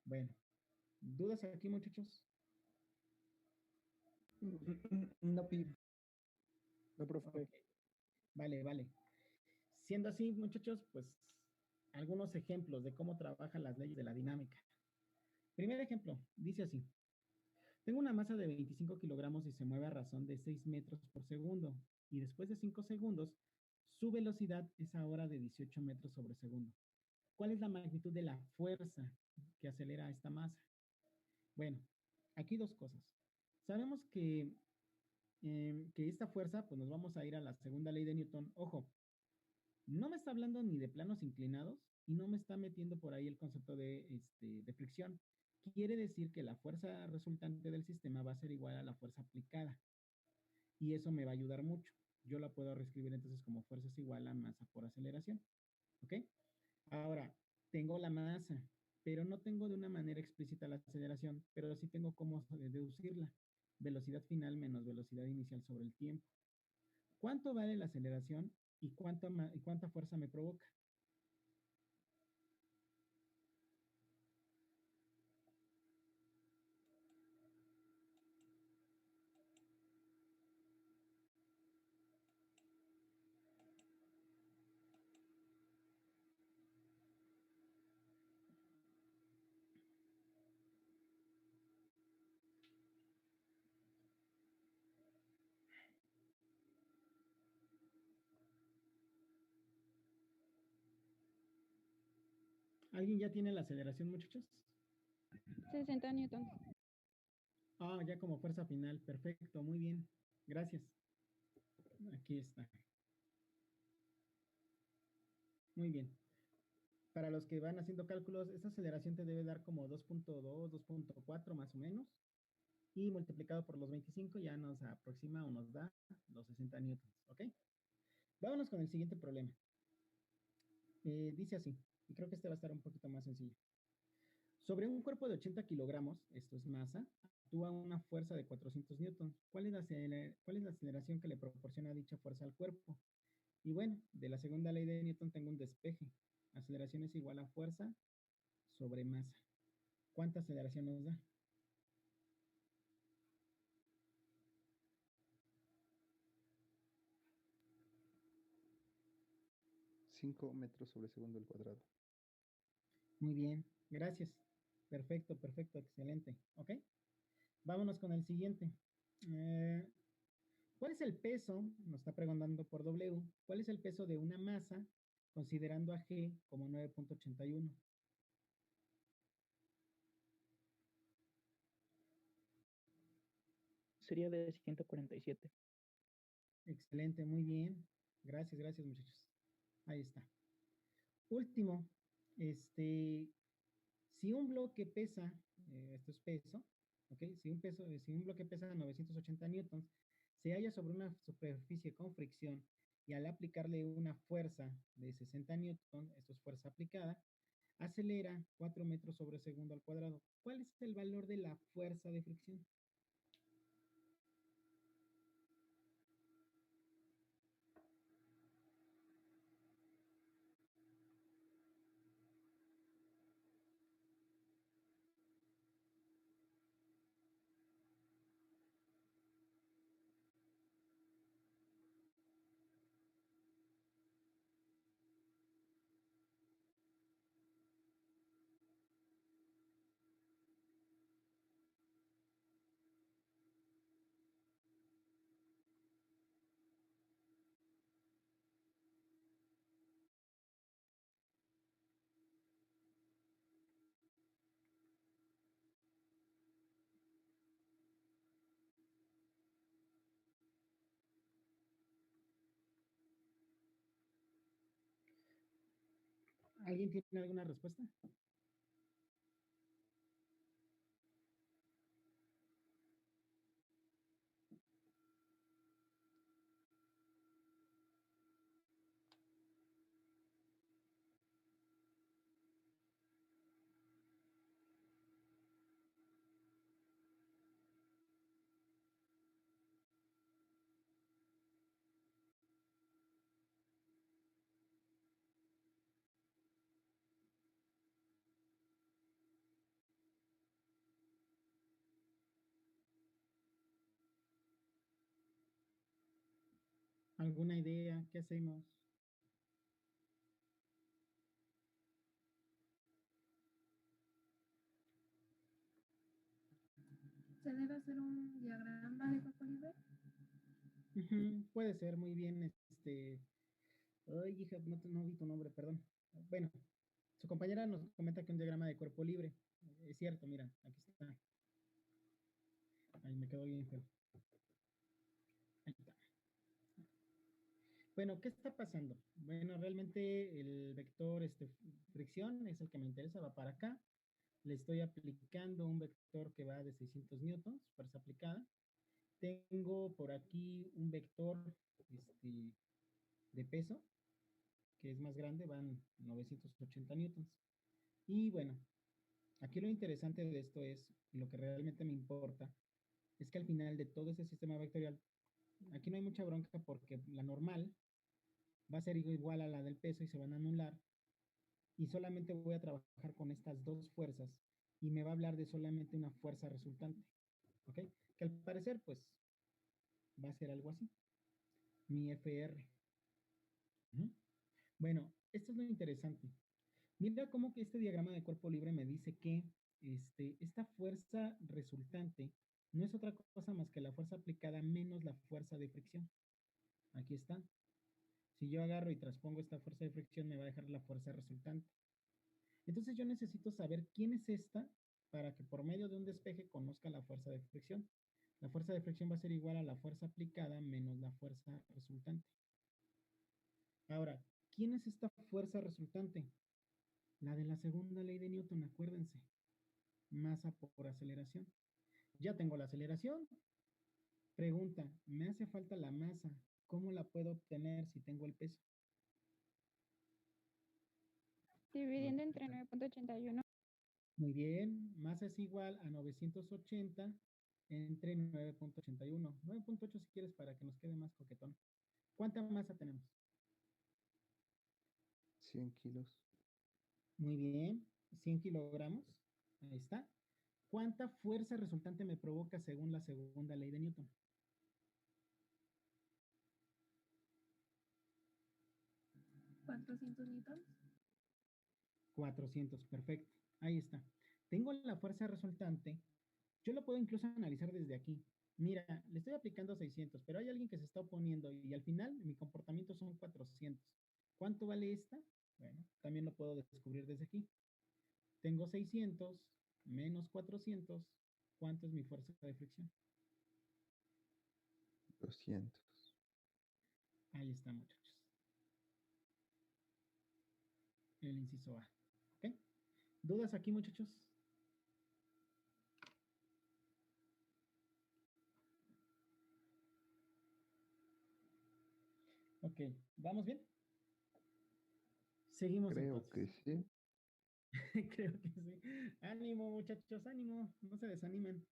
Bueno, ¿dudas aquí, muchachos? No, no, Ok, profe. vale, vale. Siendo así, muchachos, pues algunos ejemplos de cómo trabajan las leyes de la dinámica. Primer ejemplo, dice así. Tengo una masa de 25 kilogramos y se mueve a razón de 6 metros por segundo. Y después de 5 segundos, su velocidad es ahora de 18 metros sobre segundo. ¿Cuál es la magnitud de la fuerza que acelera esta masa? Bueno, aquí dos cosas. Sabemos que esta fuerza, pues nos vamos a ir a la segunda ley de Newton. Ojo, no me está hablando ni de planos inclinados y no me está metiendo por ahí el concepto de fricción. Quiere decir que la fuerza resultante del sistema va a ser igual a la fuerza aplicada y eso me va a ayudar mucho. Yo la puedo reescribir entonces como fuerza es igual a masa por aceleración. ¿Ok? Ahora, tengo la masa, pero no tengo de una manera explícita la aceleración, pero sí tengo cómo deducirla. Velocidad final menos velocidad inicial sobre el tiempo. ¿Cuánto vale la aceleración y cuánta fuerza me provoca? ¿Alguien ya tiene la aceleración, muchachos? 60 newtons. Ah, ya como fuerza final. Perfecto, muy bien. Gracias. Aquí está. Muy bien. Para los que van haciendo cálculos, esta aceleración te debe dar como 2.2, 2.4 más o menos. Y multiplicado por los 25 ya nos aproxima o nos da los 60 newtons. ¿Ok? Vámonos con el siguiente problema. Dice así, y creo que este va a estar un poquito más sencillo. Sobre un cuerpo de 80 kilogramos, esto es masa, actúa una fuerza de 400 newtons. ¿Cuál es la aceleración que le proporciona dicha fuerza al cuerpo? Y bueno, de la segunda ley de Newton tengo un despeje. Aceleración es igual a fuerza sobre masa. ¿Cuánta aceleración nos da? 5 metros sobre segundo al cuadrado. Muy bien, gracias. Perfecto, perfecto, excelente. ¿Ok? Vámonos con el siguiente. ¿Cuál es el peso? Nos está preguntando por W. ¿Cuál es el peso de una masa considerando a G como 9.81? Sería de 147. Excelente, muy bien. Gracias, gracias, muchachos. Ahí está. Último, si un bloque pesa, esto es peso, ¿ok? Si un bloque pesa 980 newtons, se halla sobre una superficie con fricción y al aplicarle una fuerza de 60 newtons, esto es fuerza aplicada, acelera 4 metros sobre segundo al cuadrado. ¿Cuál es el valor de la fuerza de fricción? ¿Alguien tiene alguna respuesta? ¿Alguna idea? ¿Qué hacemos? ¿Se debe hacer un diagrama de cuerpo libre? Ujú, puede ser, muy bien. Ay, hija, no vi tu nombre, perdón. Bueno, su compañera nos comenta que un diagrama de cuerpo libre. Es cierto, mira, aquí está. Ahí me quedó bien feo. Ahí está. Bueno, ¿qué está pasando? Bueno, realmente el vector fricción es el que me interesa, va para acá. Le estoy aplicando un vector que va de 600 newtons, fuerza aplicada. Tengo por aquí un vector de peso, que es más grande, van 980 newtons. Y bueno, aquí lo interesante de esto es, y lo que realmente me importa, es que al final de todo ese sistema vectorial, aquí no hay mucha bronca porque la normal va a ser igual a la del peso y se van a anular. Y solamente voy a trabajar con estas dos fuerzas y me va a hablar de solamente una fuerza resultante. ¿Ok? Que al parecer, pues, va a ser algo así. Mi FR. Bueno, esto es lo interesante. Mira cómo que este diagrama de cuerpo libre me dice que esta fuerza resultante no es otra cosa más que la fuerza aplicada menos la fuerza de fricción. Aquí está. Si yo agarro y transpongo esta fuerza de fricción, me va a dejar la fuerza resultante. Entonces yo necesito saber quién es esta para que por medio de un despeje conozca la fuerza de fricción. La fuerza de fricción va a ser igual a la fuerza aplicada menos la fuerza resultante. Ahora, ¿quién es esta fuerza resultante? La de la segunda ley de Newton, acuérdense. Masa por aceleración. Ya tengo la aceleración. Pregunta, me hace falta la masa. ¿Cómo la puedo obtener si tengo el peso? Dividiendo entre 9.81. Muy bien, masa es igual a 980 entre 9.81. 9.8 si quieres para que nos quede más coquetón. ¿Cuánta masa tenemos? 100 kilos. Muy bien, 100 kilogramos. Ahí está. ¿Cuánta fuerza resultante me provoca según la segunda ley de Newton? 400 newtons. 400, perfecto. Ahí está. Tengo la fuerza resultante. Yo lo puedo incluso analizar desde aquí. Mira, le estoy aplicando 600, pero hay alguien que se está oponiendo y al final mi comportamiento son 400. ¿Cuánto vale esta? Bueno, también lo puedo descubrir desde aquí. Tengo 600 menos 400. ¿Cuánto es mi fuerza de fricción? 200. Ahí está, muchachos. El inciso A. ¿Ok? ¿Dudas aquí, muchachos? Ok, ¿vamos bien? Seguimos Creo entonces. que sí. Creo que sí. Ánimo, muchachos, ánimo. No se desanimen.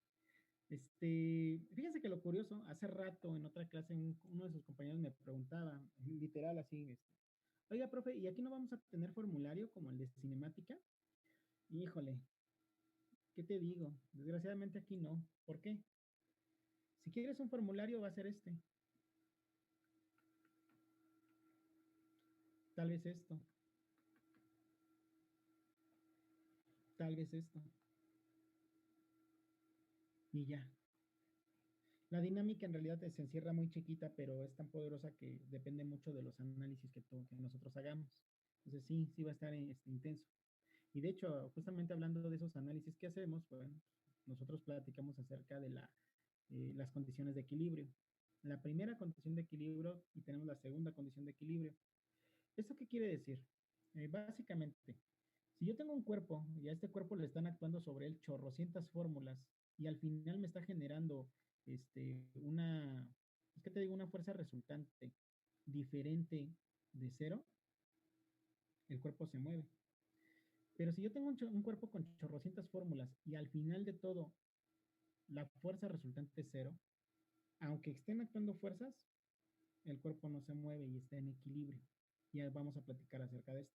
Fíjense que lo curioso, hace rato en otra clase uno de sus compañeros me preguntaba, literal así, oiga, profe, ¿y aquí no vamos a tener formulario como el de cinemática? Híjole, ¿qué te digo? Desgraciadamente aquí no. ¿Por qué? Si quieres un formulario va a ser este. Tal vez esto. Tal vez esto. Y ya. La dinámica en realidad se encierra muy chiquita, pero es tan poderosa que depende mucho de los análisis que nosotros hagamos. Entonces sí va a estar intenso. Y de hecho, justamente hablando de esos análisis que hacemos, bueno, nosotros platicamos acerca de las condiciones de equilibrio. La primera condición de equilibrio y tenemos la segunda condición de equilibrio. ¿Esto qué quiere decir? Básicamente, si yo tengo un cuerpo y a este cuerpo le están actuando sobre él chorrocientas fórmulas y al final me está generando ¿qué te digo? Una fuerza resultante diferente de cero, el cuerpo se mueve. Pero si yo tengo un cuerpo con chorrocientas fórmulas y al final de todo la fuerza resultante es cero, aunque estén actuando fuerzas, el cuerpo no se mueve y está en equilibrio. Ya vamos a platicar acerca de esto.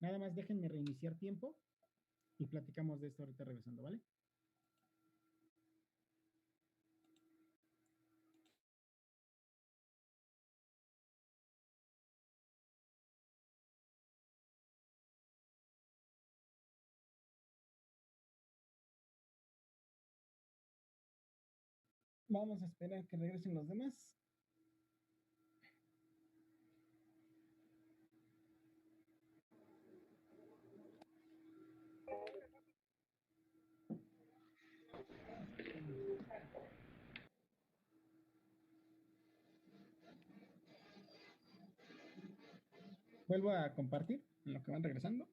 Nada más déjenme reiniciar tiempo y platicamos de esto ahorita regresando, ¿vale? Vamos a esperar que regresen los demás. Vuelvo a compartir en lo que van regresando.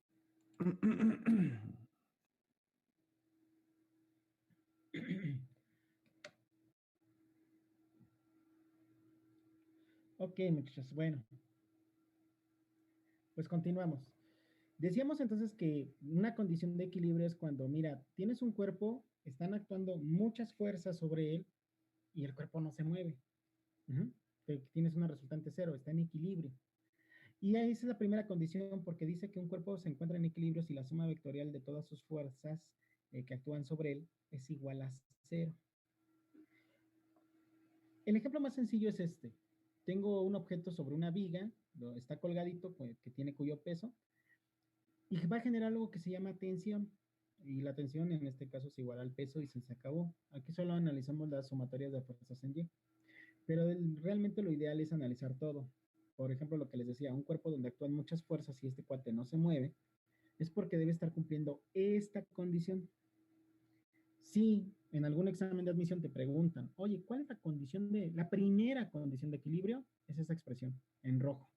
Ok, muchachos, bueno, pues continuamos. Decíamos entonces que una condición de equilibrio es cuando, mira, tienes un cuerpo, están actuando muchas fuerzas sobre él y el cuerpo no se mueve. Tienes una resultante cero, está en equilibrio. Y ahí esa es la primera condición porque dice que un cuerpo se encuentra en equilibrio si la suma vectorial de todas sus fuerzas que actúan sobre él es igual a cero. El ejemplo más sencillo es este. Tengo un objeto sobre una viga, está colgadito, pues, que tiene cuyo peso, y va a generar algo que se llama tensión. Y la tensión en este caso es igual al peso y se acabó. Aquí solo analizamos las sumatorias de fuerzas en Y. Pero realmente lo ideal es analizar todo. Por ejemplo, lo que les decía, un cuerpo donde actúan muchas fuerzas y este cuate no se mueve, es porque debe estar cumpliendo esta condición. Si en algún examen de admisión te preguntan, oye, ¿cuál es la primera condición de equilibrio? Es esa expresión, en rojo.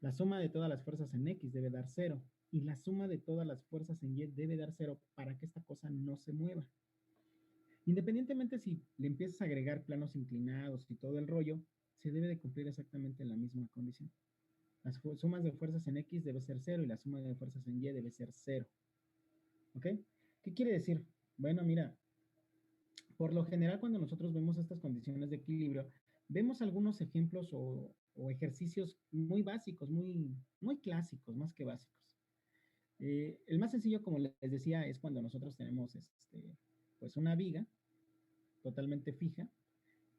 La suma de todas las fuerzas en X debe dar 0 y la suma de todas las fuerzas en Y debe dar 0 para que esta cosa no se mueva. Independientemente si le empiezas a agregar planos inclinados y todo el rollo, se debe de cumplir exactamente la misma condición. Las sumas de fuerzas en X debe ser 0 y la suma de fuerzas en Y debe ser 0. ¿Ok? ¿Qué quiere decir? Bueno, mira, por lo general cuando nosotros vemos estas condiciones de equilibrio, vemos algunos ejemplos o ejercicios muy básicos, muy clásicos, más que básicos. El más sencillo, como les decía, es cuando nosotros tenemos pues una viga totalmente fija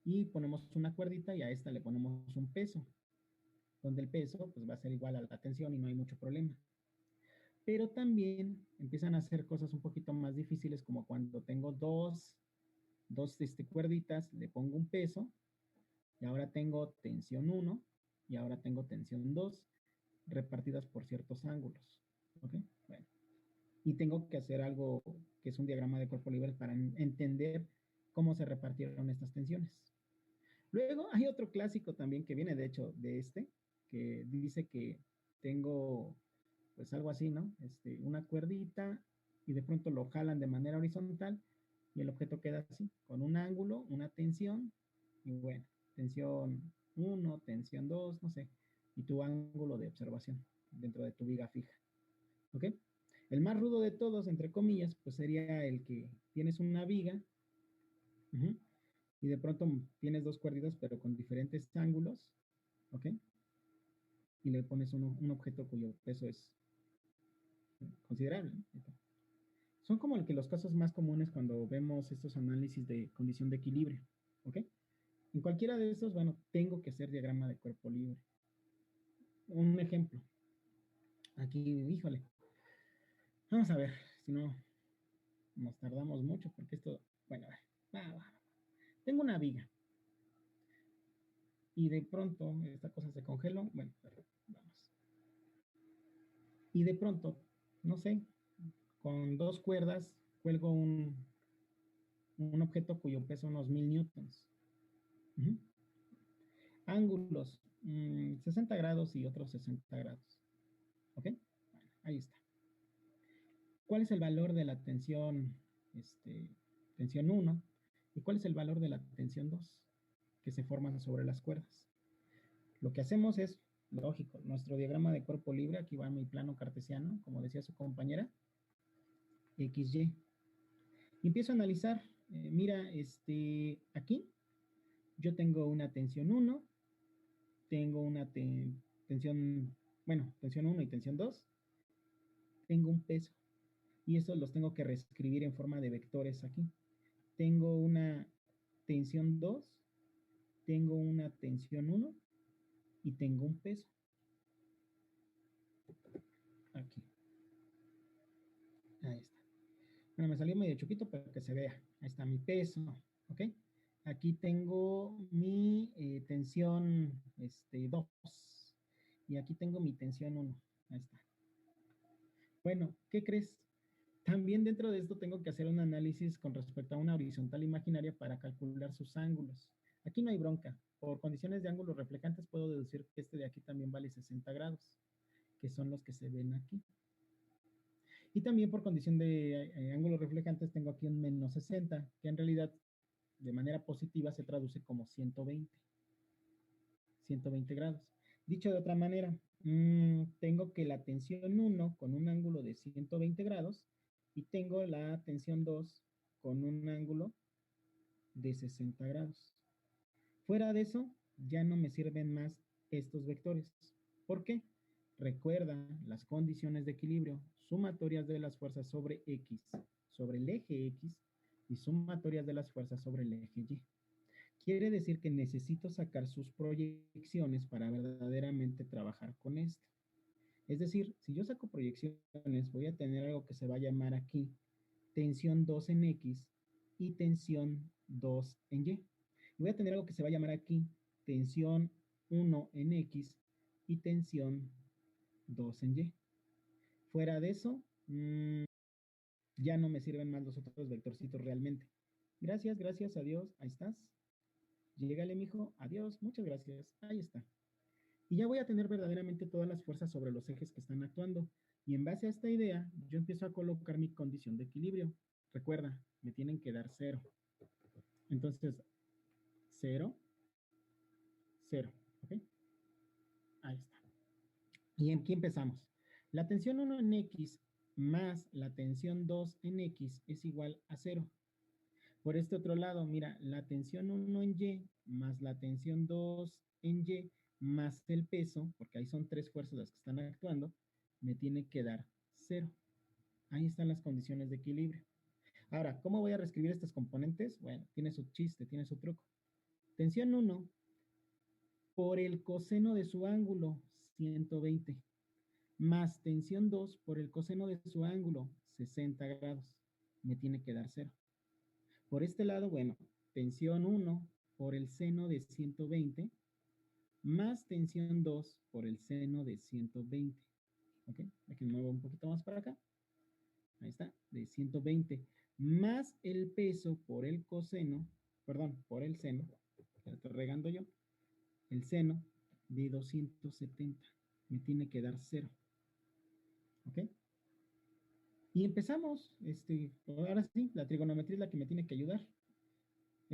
y ponemos una cuerdita y a esta le ponemos un peso, donde el peso pues, va a ser igual a la tensión y no hay mucho problema. Pero también empiezan a hacer cosas un poquito más difíciles, como cuando tengo dos cuerditas, le pongo un peso y ahora tengo tensión 1 y ahora tengo tensión 2 repartidas por ciertos ángulos. ¿Ok? Bueno. Y tengo que hacer algo que es un diagrama de cuerpo libre para entender cómo se repartieron estas tensiones. Luego hay otro clásico también que viene de hecho de que dice que tengo pues algo así, ¿no? Una cuerdita y de pronto lo jalan de manera horizontal y el objeto queda así, con un ángulo, una tensión y bueno, tensión 1, tensión 2, no sé, y tu ángulo de observación dentro de tu viga fija. ¿Ok? El más rudo de todos, entre comillas, pues sería el que tienes una viga y de pronto tienes dos cuerditas pero con diferentes ángulos, ¿ok? Y le pones un objeto cuyo peso es considerable. Son como los casos más comunes cuando vemos estos análisis de condición de equilibrio, ¿ok? En cualquiera de estos, bueno, tengo que hacer diagrama de cuerpo libre. Un ejemplo. Aquí, híjole. Vamos a ver, si no nos tardamos mucho porque esto, bueno, a ver, va. Tengo una viga. Y de pronto esta cosa se congeló. Bueno, vamos. Y de pronto, no sé, con dos cuerdas cuelgo un objeto cuyo peso unos 1000 newtons. Ángulos, 60 grados y otros 60 grados. ¿Ok? Bueno, ahí está. ¿Cuál es el valor de la tensión, tensión 1? ¿Y cuál es el valor de la tensión 2 que se forman sobre las cuerdas? Lo que hacemos es, lógico, nuestro diagrama de cuerpo libre, aquí va mi plano cartesiano, como decía su compañera, XY. Y empiezo a analizar, mira, aquí yo tengo una tensión 1, tengo una tensión 1 y tensión 2, tengo un peso, y eso los tengo que reescribir en forma de vectores aquí. Tengo una tensión 2, tengo una tensión 1 y tengo un peso. Aquí. Ahí está. Bueno, me salió medio chiquito para que se vea. Ahí está mi peso, ¿ok? aquí tengo mi tensión 2 y aquí tengo mi tensión 1. Ahí está. Bueno, ¿qué crees? También dentro de esto tengo que hacer un análisis con respecto a una horizontal imaginaria para calcular sus ángulos. Aquí no hay bronca. Por condiciones de ángulos reflejantes puedo deducir que este de aquí también vale 60 grados, que son los que se ven aquí. Y también por condición de ángulos reflejantes tengo aquí un menos 60, que en realidad de manera positiva se traduce como 120 grados. Dicho de otra manera, tengo que la tensión 1 con un ángulo de 120 grados y tengo la tensión 2 con un ángulo de 60 grados. Fuera de eso, ya no me sirven más estos vectores. ¿Por qué? Recuerda las condiciones de equilibrio sumatorias de las fuerzas sobre X, sobre el eje X, y sumatorias de las fuerzas sobre el eje Y. Quiere decir que necesito sacar sus proyecciones para verdaderamente trabajar con esto. Es decir, si yo saco proyecciones, voy a tener algo que se va a llamar aquí tensión 2 en X y tensión 2 en Y. Y voy a tener algo que se va a llamar aquí tensión 1 en X y tensión 2 en Y. Fuera de eso, ya no me sirven más los otros vectorcitos realmente. Gracias, gracias, adiós, ahí estás. Llégale, mijo, adiós, muchas gracias, ahí está. Y ya voy a tener verdaderamente todas las fuerzas sobre los ejes que están actuando. Y en base a esta idea, yo empiezo a colocar mi condición de equilibrio. Recuerda, me tienen que dar 0. Entonces, 0, 0, ¿ok? Ahí está. Y aquí empezamos. La tensión 1 en X más la tensión 2 en X es igual a 0. Por este otro lado, mira, la tensión 1 en Y más la tensión 2 en Y más el peso, porque ahí son 3 fuerzas las que están actuando, me tiene que dar 0. Ahí están las condiciones de equilibrio. Ahora, ¿cómo voy a reescribir estas componentes? Bueno, tiene su chiste, tiene su truco. Tensión 1 por el coseno de su ángulo, 120, más tensión 2 por el coseno de su ángulo, 60 grados. Me tiene que dar 0. Por este lado, bueno, tensión 1 por el seno de 120 más tensión 2 por el seno de 120. ¿Ok? Aquí me muevo un poquito más para acá. Ahí está, de 120 más el peso por el coseno, perdón, por el seno, que lo estoy regando yo, el seno de 270. Me tiene que dar 0. ¿Ok? Y empezamos. Ahora sí, la trigonometría es la que me tiene que ayudar.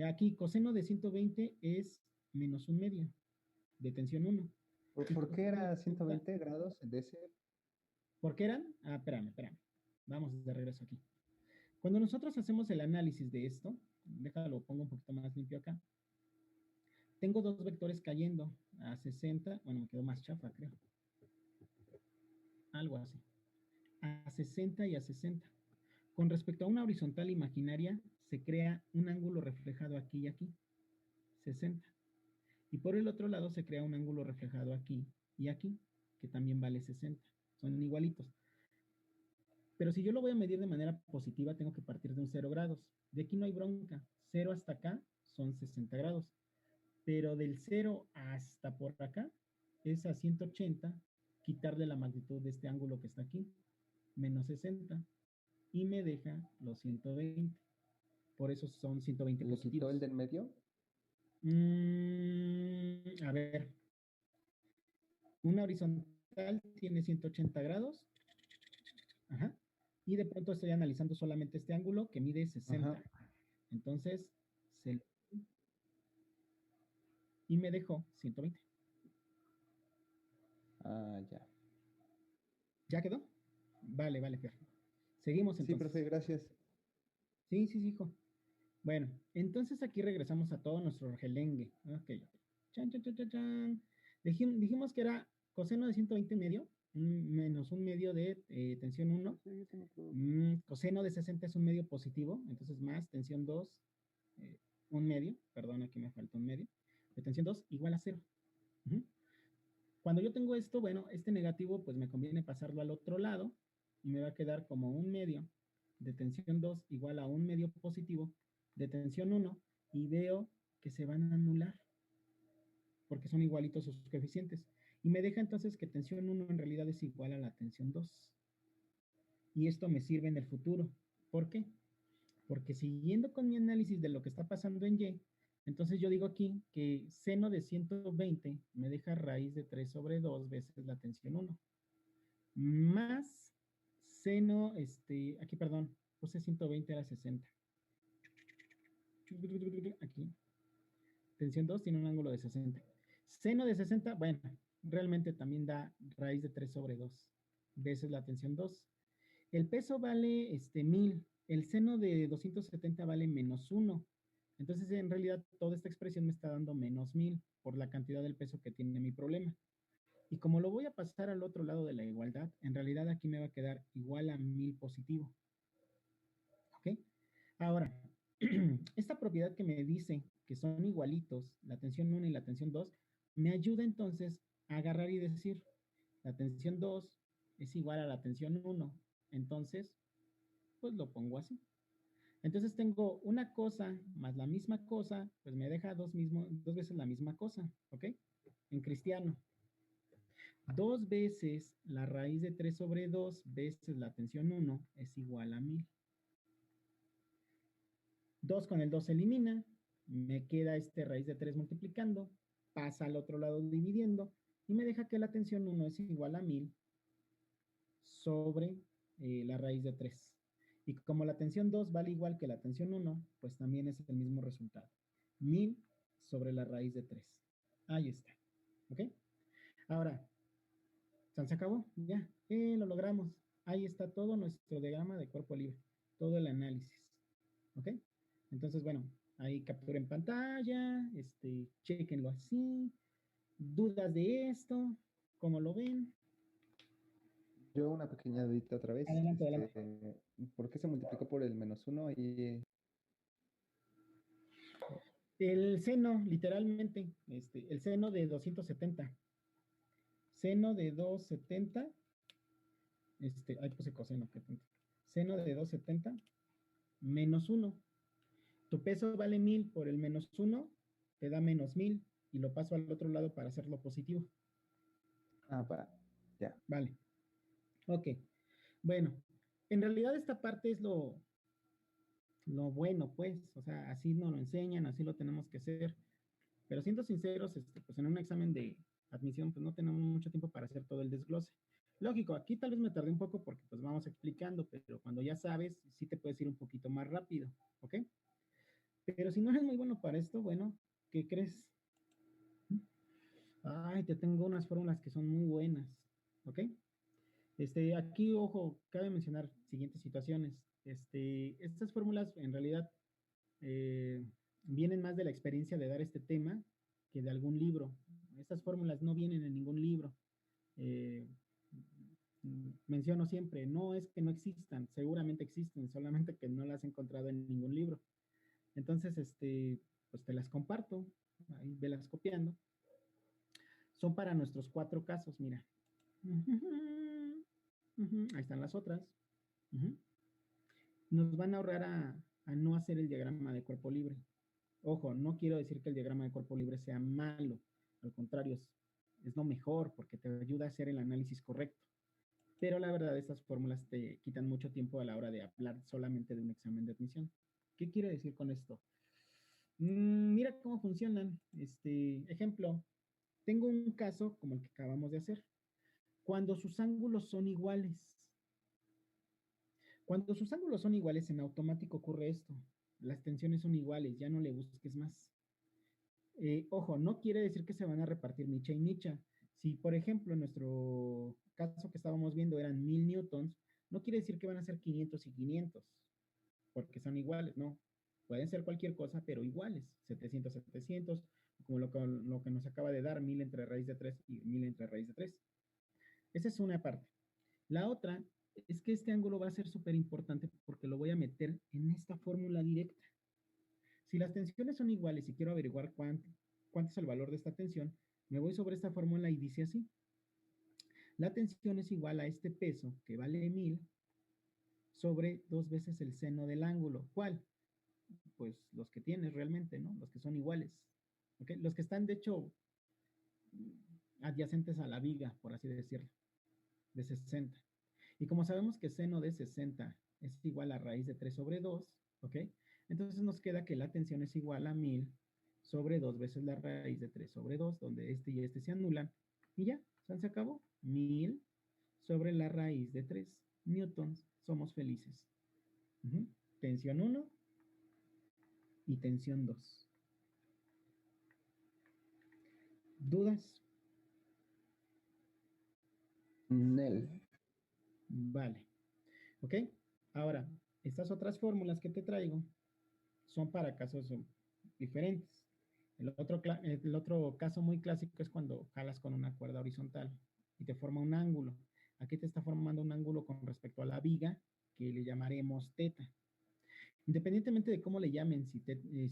Aquí, coseno de 120 es menos un medio de tensión 1. ¿Por qué era 120 grados de ese? ¿Por qué eran? Espérame. Vamos de regreso aquí. Cuando nosotros hacemos el análisis de esto, déjalo, pongo un poquito más limpio acá. Tengo dos vectores cayendo a 60, bueno, me quedó más chafa, creo. Algo así. A 60 y a 60. Con respecto a una horizontal imaginaria, se crea un ángulo reflejado aquí y aquí, 60. Y por el otro lado se crea un ángulo reflejado aquí y aquí, que también vale 60. Son igualitos. Pero si yo lo voy a medir de manera positiva, tengo que partir de un 0 grados. De aquí no hay bronca. 0 hasta acá son 60 grados. Pero del 0 hasta por acá es a 180, quitarle la magnitud de este ángulo que está aquí, menos 60, y me deja los 120. Por eso son 120 ¿Le quitó positivos. el del medio? A ver. Una horizontal tiene 180 grados. Ajá. Y de pronto estoy analizando solamente este ángulo que mide 60. Ajá. Entonces, y me dejó 120. Ya. ¿Ya quedó? Vale, perfecto. Seguimos Sí, entonces. profe, gracias. Sí, hijo. Bueno, entonces aquí regresamos a todo nuestro regelengue. Ok. Chan. Dijimos que era coseno de 120 medio, menos un medio de tensión 1. Coseno de 60 es un medio positivo, entonces más tensión 2, un medio, perdón, aquí me falta un medio, de tensión 2 igual a 0. Cuando yo tengo esto, bueno, este negativo pues me conviene pasarlo al otro lado y me va a quedar como un medio de tensión 2 igual a un medio positivo de tensión 1 y veo que se van a anular porque son igualitos sus coeficientes. Y me deja entonces que tensión 1 en realidad es igual a la tensión 2. Y esto me sirve en el futuro. ¿Por qué? Porque siguiendo con mi análisis de lo que está pasando en Y, entonces yo digo aquí que seno de 120 me deja raíz de 3 sobre 2 veces la tensión 1. Más seno, aquí perdón, puse 120 era 60. Aquí. Tensión 2 tiene un ángulo de 60. Seno de 60, bueno, realmente también da raíz de 3 sobre 2 veces la tensión 2. El peso vale 1000. El seno de 270 vale menos 1. Entonces, en realidad, toda esta expresión me está dando menos 1000 por la cantidad del peso que tiene mi problema. Y como lo voy a pasar al otro lado de la igualdad, en realidad aquí me va a quedar igual a 1000 positivo. ¿Ok? Ahora, esta propiedad que me dice que son igualitos, la tensión 1 y la tensión 2, me ayuda entonces a agarrar y decir, la tensión 2 es igual a la tensión 1. Entonces, pues lo pongo así. Entonces tengo una cosa más la misma cosa, pues me deja dos veces la misma cosa, ¿ok? En cristiano. 2 veces la raíz de 3 sobre 2 veces la tensión 1 es igual a 1000. 2 con el 2 se elimina, me queda raíz de 3 multiplicando, pasa al otro lado dividiendo, y me deja que la tensión 1 es igual a 1000 sobre la raíz de 3. Y como la tensión 2 vale igual que la tensión 1, pues también es el mismo resultado. 1000 sobre la raíz de 3. Ahí está. ¿Ok? Ahora, se acabó. Ya, lo logramos. Ahí está todo nuestro diagrama de cuerpo libre. Todo el análisis. ¿Ok? Entonces, bueno, ahí capturen pantalla. Chequenlo así. ¿Dudas de esto? ¿Cómo lo ven? Yo una pequeña dudita otra vez. Adelante, adelante. ¿Por qué se multiplicó por el menos 1? Y El seno, literalmente, el seno de 270. Seno de 270, ahí puse coseno, qué tonto. Seno de 270 menos 1. Tu peso vale 1000 por el menos 1, te da menos 1000 y lo paso al otro lado para hacerlo positivo. va, ya. Vale. Ok. Bueno, en realidad esta parte es lo bueno, pues, o sea, así nos lo enseñan, así lo tenemos que hacer. Pero siendo sinceros, pues en un examen de admisión, pues no tenemos mucho tiempo para hacer todo el desglose. Lógico, aquí tal vez me tardé un poco porque pues vamos explicando, pero cuando ya sabes, sí te puedes ir un poquito más rápido, ¿ok? Pero si no eres muy bueno para esto, bueno, ¿qué crees? Ay, te tengo unas fórmulas que son muy buenas, ¿ok? Aquí, ojo, cabe mencionar siguientes situaciones. Estas fórmulas en realidad vienen más de la experiencia de dar este tema que de algún libro. Estas fórmulas no vienen en ningún libro. Menciono siempre, no es que no existan, seguramente existen, solamente que no las he encontrado en ningún libro. Entonces, pues te las comparto, ahí velas copiando. Son para nuestros 4 casos, mira. Ahí están las otras. Nos van a ahorrar a no hacer el diagrama de cuerpo libre. Ojo, no quiero decir que el diagrama de cuerpo libre sea malo, al contrario, es lo mejor porque te ayuda a hacer el análisis correcto. Pero la verdad, estas fórmulas te quitan mucho tiempo a la hora de hablar solamente de un examen de admisión. ¿Qué quiere decir con esto? Mira cómo funcionan. Ejemplo, tengo un caso como el que acabamos de hacer. Cuando sus ángulos son iguales. Cuando sus ángulos son iguales, en automático ocurre esto. Las tensiones son iguales, ya no le busques más. Ojo, no quiere decir que se van a repartir micha y micha. Si, por ejemplo, en nuestro caso que estábamos viendo eran 1000 newtons, no quiere decir que van a ser 500 y 500, porque son iguales, no. Pueden ser cualquier cosa, pero iguales. 700, 700, como lo que nos acaba de dar, 1000 entre raíz de 3 y 1000 entre raíz de 3. Esa es una parte. La otra es que este ángulo va a ser súper importante porque lo voy a meter en esta fórmula directa. Si las tensiones son iguales y quiero averiguar cuánto es el valor de esta tensión, me voy sobre esta fórmula y dice así. La tensión es igual a este peso, que vale 1000, sobre 2 veces el seno del ángulo. ¿Cuál? pues los que tienes realmente, ¿no? Los que son iguales, ¿ok? Los que están, de hecho, adyacentes a la viga, por así decirlo, de 60. Y como sabemos que seno de 60 es igual a raíz de 3 sobre 2, ¿ok? Entonces nos queda que la tensión es igual a 1000 sobre 2 veces la raíz de 3 sobre 2, donde este y este se anulan. Y ya, se acabó. 1000 sobre la raíz de 3 newtons. Somos felices. Tensión 1 y tensión 2. ¿Dudas? Nel. Vale. ¿Ok? Ahora, estas otras fórmulas que te traigo son para casos diferentes. El otro caso muy clásico es cuando jalas con una cuerda horizontal y te forma un ángulo. Aquí te está formando un ángulo con respecto a la viga que le llamaremos teta. Independientemente de cómo le llamen, si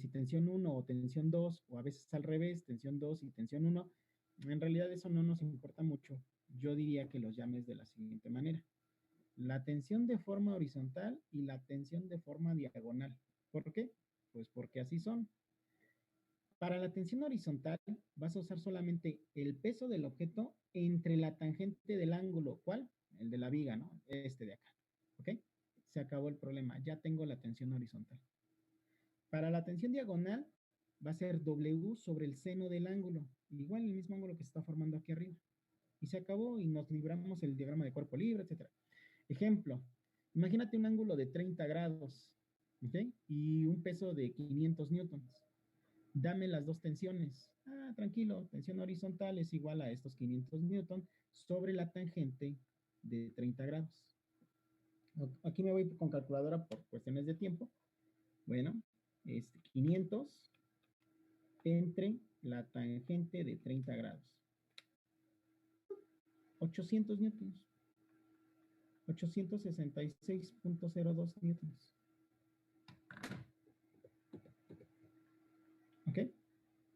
tensión 1 o tensión 2, o a veces al revés, tensión 2 y tensión 1, en realidad eso no nos importa mucho. Yo diría que los llames de la siguiente manera. La tensión de forma horizontal y la tensión de forma diagonal. ¿Por qué? Pues porque así son. Para la tensión horizontal vas a usar solamente el peso del objeto entre la tangente del ángulo. ¿Cuál? El de la viga, ¿no? Este de acá. ¿Ok? Se acabó el problema. Ya tengo la tensión horizontal. Para la tensión diagonal va a ser W sobre el seno del ángulo. Igual el mismo ángulo que se está formando aquí arriba. Y se acabó y nos libramos el diagrama de cuerpo libre, etc. Ejemplo. Imagínate un ángulo de 30 grados. ¿Ok? Y un peso de 500 newtons. Dame las dos tensiones. Tranquilo, tensión horizontal es igual a estos 500 newton sobre la tangente de 30 grados. Aquí me voy con calculadora por cuestiones de tiempo. Bueno, 500 entre la tangente de 30 grados. 800 newtons. 866.02 newtons. ¿Ok?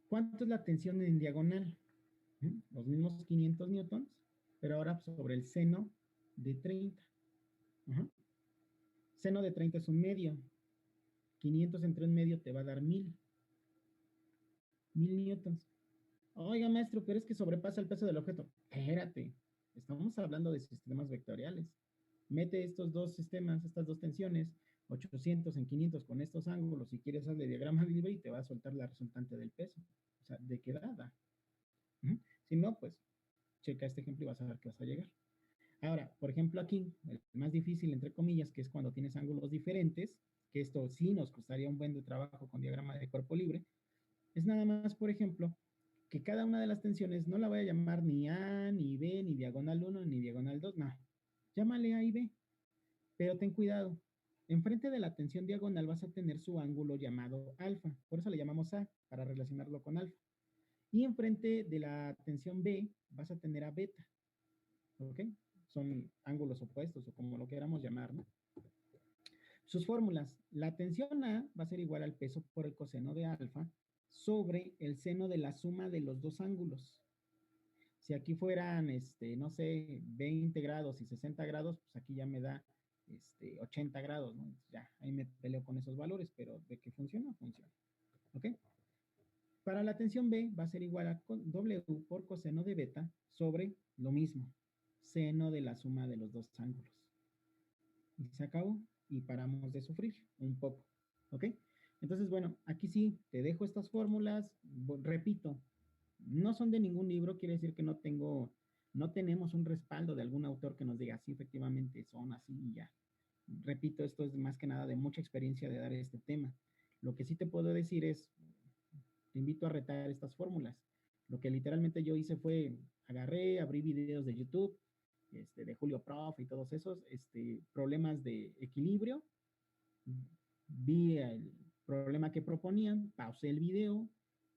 ¿Cuánto es la tensión en diagonal? Los mismos 500 newtons, pero ahora sobre el seno de 30. Seno de 30 es un medio. 500 entre un medio te va a dar 1000. 1000 newtons. Oiga, maestro, pero es que sobrepasa el peso del objeto. Espérate, estamos hablando de sistemas vectoriales. Mete estos dos sistemas, estas dos tensiones, 800 en 500 con estos ángulos, si quieres hazle diagrama libre y te va a soltar la resultante del peso. O sea, ¿de qué da? Si no, pues checa este ejemplo y vas a ver que vas a llegar. Ahora, por ejemplo, aquí, el más difícil, entre comillas, que es cuando tienes ángulos diferentes, que esto sí nos costaría un buen de trabajo con diagrama de cuerpo libre, es nada más, por ejemplo, que cada una de las tensiones no la voy a llamar ni A, ni B, ni diagonal 1, ni diagonal 2, no. Llámale A y B, pero ten cuidado. Enfrente de la tensión diagonal vas a tener su ángulo llamado alfa, por eso le llamamos A, para relacionarlo con alfa. Y enfrente de la tensión B vas a tener a beta, ¿ok? Son ángulos opuestos o como lo queramos llamar, ¿no? Sus fórmulas. La tensión A va a ser igual al peso por el coseno de alfa sobre el seno de la suma de los dos ángulos. Si aquí fueran, no sé, 20 grados y 60 grados, pues aquí ya me da 80 grados, ¿no? Ya, ahí me peleo con esos valores, pero de que funciona, funciona. ¿Ok? Para la tensión B va a ser igual a W por coseno de beta sobre lo mismo, seno de la suma de los dos ángulos. Y se acabó y paramos de sufrir un poco. ¿Ok? Entonces, bueno, aquí sí, te dejo estas fórmulas. Repito, no son de ningún libro, quiere decir que no tenemos un respaldo de algún autor que nos diga, sí, efectivamente son así y ya. Repito, esto es más que nada de mucha experiencia de dar este tema. Lo que sí te puedo decir es, te invito a retar estas fórmulas. Lo que literalmente yo hice fue, abrí videos de YouTube, de Julio Prof y todos esos, problemas de equilibrio, vi el problema que proponían, pausé el video,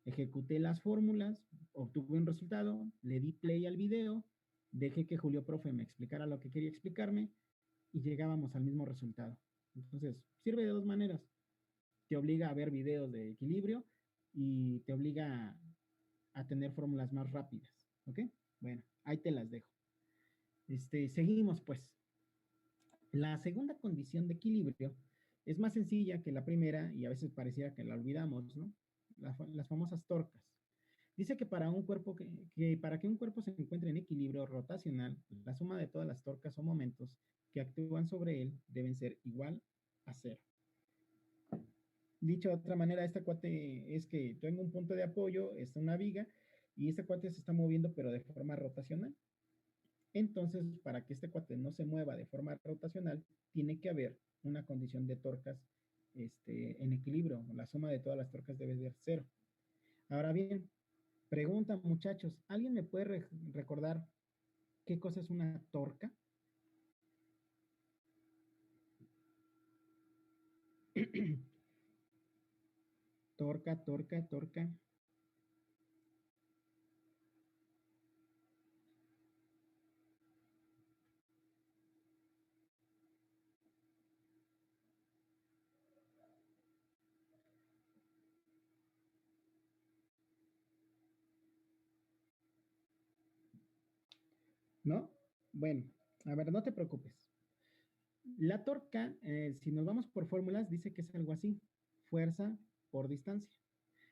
ejecuté las fórmulas, obtuve un resultado, le di play al video, dejé que Julio Profe me explicara lo que quería explicarme y llegábamos al mismo resultado. Entonces, sirve de dos maneras. Te obliga a ver videos de equilibrio y te obliga a tener fórmulas más rápidas. ¿Ok? Bueno, ahí te las dejo. Seguimos pues. La segunda condición de equilibrio Es más sencilla que la primera y a veces pareciera que la olvidamos, ¿no? Las famosas torcas. Dice que para un cuerpo que para que un cuerpo se encuentre en equilibrio rotacional, la suma de todas las torcas o momentos que actúan sobre él deben ser igual a cero. Dicho de otra manera, esta cuate es que tengo un punto de apoyo, está una viga, y este cuate se está moviendo pero de forma rotacional. Entonces, para que este cuate no se mueva de forma rotacional, tiene que haber una condición de torcas en equilibrio. La suma de todas las torcas debe ser cero. Ahora bien, pregunta muchachos, ¿alguien me puede recordar qué cosa es una torca? Torca, torca, torca. ¿No? Bueno, a ver, no te preocupes. La torca, si nos vamos por fórmulas, dice que es algo así, fuerza por distancia.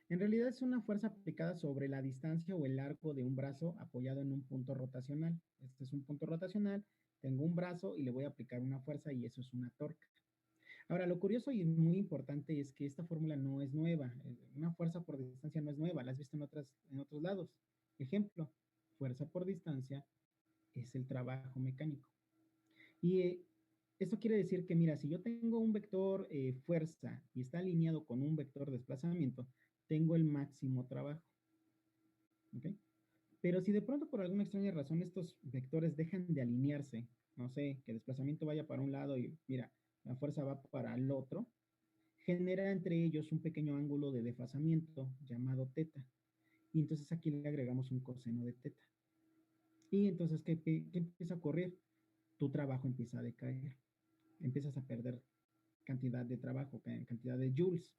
En realidad es una fuerza aplicada sobre la distancia o el largo de un brazo apoyado en un punto rotacional. Este es un punto rotacional, tengo un brazo y le voy a aplicar una fuerza y eso es una torca. Ahora, lo curioso y muy importante es que esta fórmula no es nueva. Una fuerza por distancia no es nueva, la has visto en otros lados. Ejemplo, fuerza por distancia es el trabajo mecánico. Y esto quiere decir que, mira, si yo tengo un vector fuerza y está alineado con un vector desplazamiento, tengo el máximo trabajo. ¿Okay? Pero si de pronto por alguna extraña razón estos vectores dejan de alinearse, no sé, que desplazamiento vaya para un lado y mira, la fuerza va para el otro, genera entre ellos un pequeño ángulo de desfasamiento llamado teta. Y entonces aquí le agregamos un coseno de teta. Y entonces, ¿qué empieza a ocurrir? Tu trabajo empieza a decaer. Empiezas a perder cantidad de trabajo, cantidad de joules.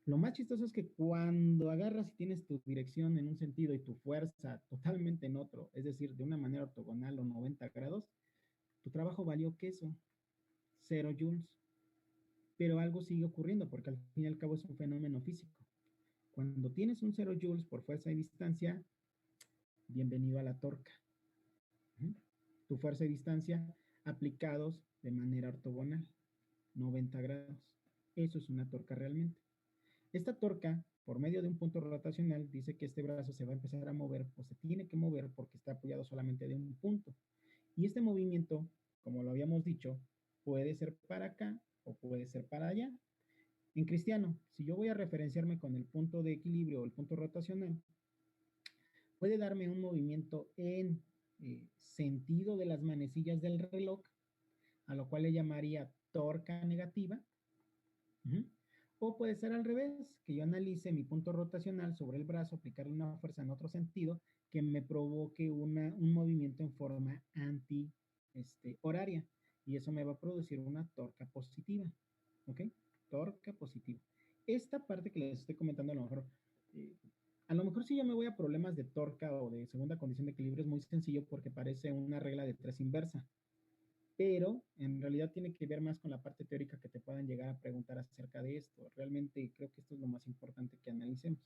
Lo más chistoso es que cuando agarras y tienes tu dirección en un sentido y tu fuerza totalmente en otro, es decir, de una manera ortogonal o 90 grados, tu trabajo valió queso, 0 joules. Pero algo sigue ocurriendo porque al fin y al cabo es un fenómeno físico. Cuando tienes un 0 joules por fuerza y distancia, bienvenido a la torca. Tu fuerza y distancia aplicados de manera ortogonal, 90 grados. Eso es una torca realmente. Esta torca, por medio de un punto rotacional, dice que este brazo se va a empezar a mover o se tiene que mover porque está apoyado solamente de un punto. Y este movimiento, como lo habíamos dicho, puede ser para acá o puede ser para allá. En cristiano, si yo voy a referenciarme con el punto de equilibrio o el punto rotacional, puede darme un movimiento en sentido de las manecillas del reloj, a lo cual le llamaría torca negativa. O puede ser al revés, que yo analice mi punto rotacional sobre el brazo, aplicarle una fuerza en otro sentido, que me provoque un movimiento en forma anti-horaria. Y eso me va a producir una torca positiva. ¿Ok? Torca positiva. Esta parte que les estoy comentando a lo mejor si yo me voy a problemas de torca o de segunda condición de equilibrio es muy sencillo porque parece una regla de 3 inversa. Pero en realidad tiene que ver más con la parte teórica que te puedan llegar a preguntar acerca de esto. Realmente creo que esto es lo más importante que analicemos.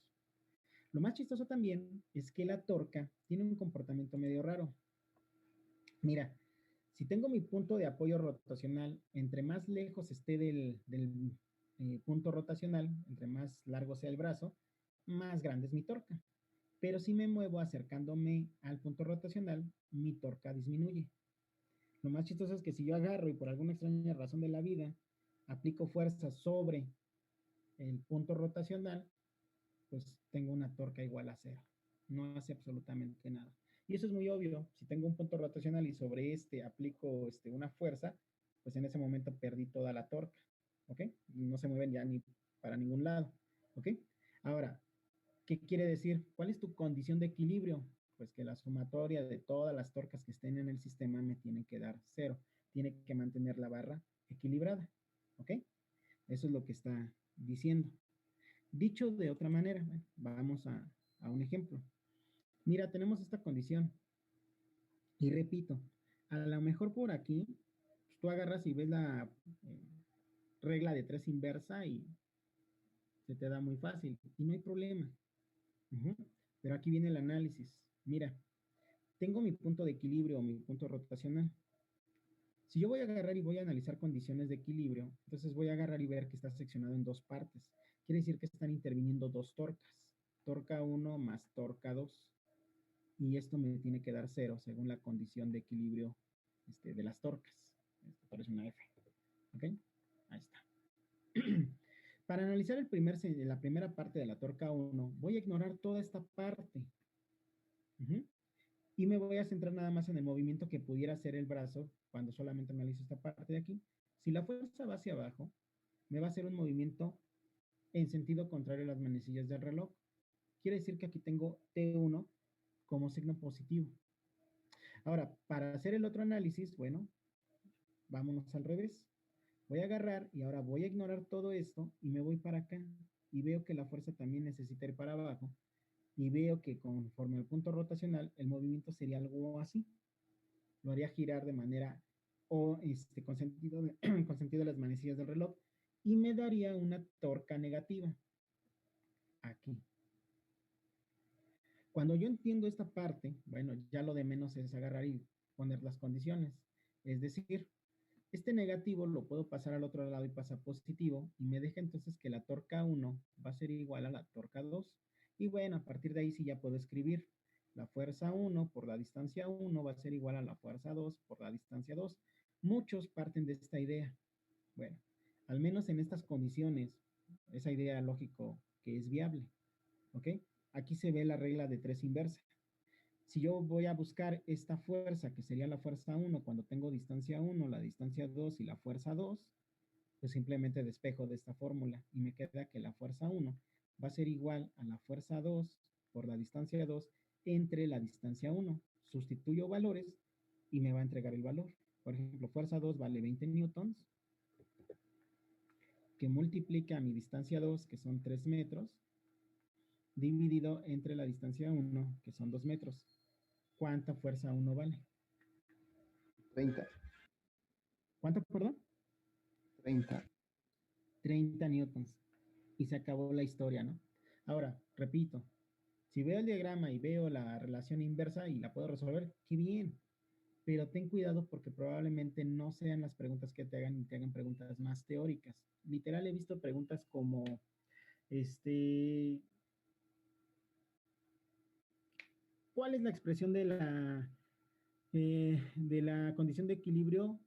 Lo más chistoso también es que la torca tiene un comportamiento medio raro. Mira, si tengo mi punto de apoyo rotacional, entre más lejos esté del punto rotacional, entre más largo sea el brazo, más grande es mi torca. Pero si me muevo acercándome al punto rotacional, mi torca disminuye. Lo más chistoso es que si yo agarro y por alguna extraña razón de la vida aplico fuerza sobre el punto rotacional, pues tengo una torca igual a cero. No hace absolutamente nada. Y eso es muy obvio. Si tengo un punto rotacional y sobre este aplico una fuerza, pues en ese momento perdí toda la torca. ¿Ok? No se mueven ya ni para ningún lado. ¿Ok? Ahora, ¿qué quiere decir? ¿Cuál es tu condición de equilibrio? Pues que la sumatoria de todas las torcas que estén en el sistema me tiene que dar cero. Tiene que mantener la barra equilibrada. ¿Ok? Eso es lo que está diciendo. Dicho de otra manera, vamos a un ejemplo. Mira, tenemos esta condición. Y repito, a lo mejor por aquí, pues tú agarras y ves regla de 3 inversa y se te da muy fácil y no hay problema. Ujú. Pero aquí viene el análisis. Mira, tengo mi punto de equilibrio o mi punto rotacional. Si yo voy a agarrar y voy a analizar condiciones de equilibrio, entonces voy a agarrar y ver que está seccionado en dos partes. Quiere decir que están interviniendo dos torcas. Torca 1 más torca 2. Y esto me tiene que dar 0 según la condición de equilibrio de las torcas. Esto parece una F. ¿Ok? Ahí está. Para analizar la primera parte de la torca 1, voy a ignorar toda esta parte. Uh-huh. Y me voy a centrar nada más en el movimiento que pudiera hacer el brazo cuando solamente analizo esta parte de aquí. Si la fuerza va hacia abajo, me va a hacer un movimiento en sentido contrario a las manecillas del reloj. Quiere decir que aquí tengo T1 como signo positivo. Ahora, para hacer el otro análisis, bueno, vámonos al revés. Voy a agarrar y ahora voy a ignorar todo esto y me voy para acá y veo que la fuerza también necesita ir para abajo y veo que conforme al punto rotacional el movimiento sería algo así. Lo haría girar de manera o con sentido de las manecillas del reloj y me daría una torca negativa aquí. Cuando yo entiendo esta parte, bueno, ya lo de menos es agarrar y poner las condiciones. Es decir, este negativo lo puedo pasar al otro lado y pasa positivo y me deja entonces que la torca 1 va a ser igual a la torca 2. Y bueno, a partir de ahí sí ya puedo escribir. La fuerza 1 por la distancia 1 va a ser igual a la fuerza 2 por la distancia 2. Muchos parten de esta idea. Bueno, al menos en estas condiciones, esa idea lógico que es viable. ¿Ok? Aquí se ve la regla de 3 inversa. Si yo voy a buscar esta fuerza, que sería la fuerza 1, cuando tengo distancia 1, la distancia 2 y la fuerza 2, pues simplemente despejo de esta fórmula y me queda que la fuerza 1 va a ser igual a la fuerza 2 por la distancia 2 entre la distancia 1. Sustituyo valores y me va a entregar el valor. Por ejemplo, fuerza 2 vale 20 newtons, que multiplica mi distancia 2, que son 3 metros, dividido entre la distancia 1, que son 2 metros. ¿Cuánta fuerza 1 vale? 30. ¿Cuánto, perdón? 30. 30 newtons. Y se acabó la historia, ¿no? Ahora, repito, si veo el diagrama y veo la relación inversa y la puedo resolver, qué bien. Pero ten cuidado porque probablemente no sean las preguntas que te hagan y te hagan preguntas más teóricas. Literal, he visto preguntas como, ¿cuál es la expresión de la condición de equilibrio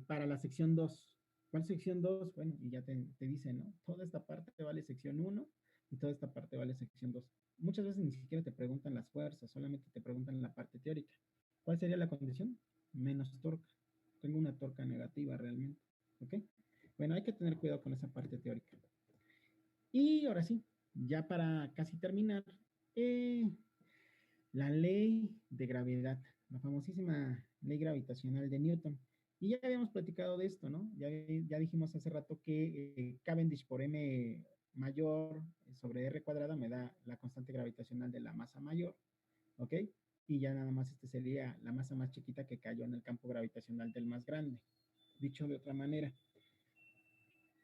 para la sección 2? ¿Cuál sección 2? Bueno, y ya te dice, ¿no? Toda esta parte vale sección 1 y toda esta parte vale sección 2. Muchas veces ni siquiera te preguntan las fuerzas, solamente te preguntan la parte teórica. ¿Cuál sería la condición? Menos torca. Tengo una torca negativa realmente. ¿Ok? Bueno, hay que tener cuidado con esa parte teórica. Y ahora sí, ya para casi terminar, la ley de gravedad, la famosísima ley gravitacional de Newton. Y ya habíamos platicado de esto, ¿no? Ya dijimos hace rato que Cavendish por m mayor sobre r cuadrada me da la constante gravitacional de la masa mayor, ¿ok? Y ya nada más sería la masa más chiquita que cayó en el campo gravitacional del más grande. Dicho de otra manera,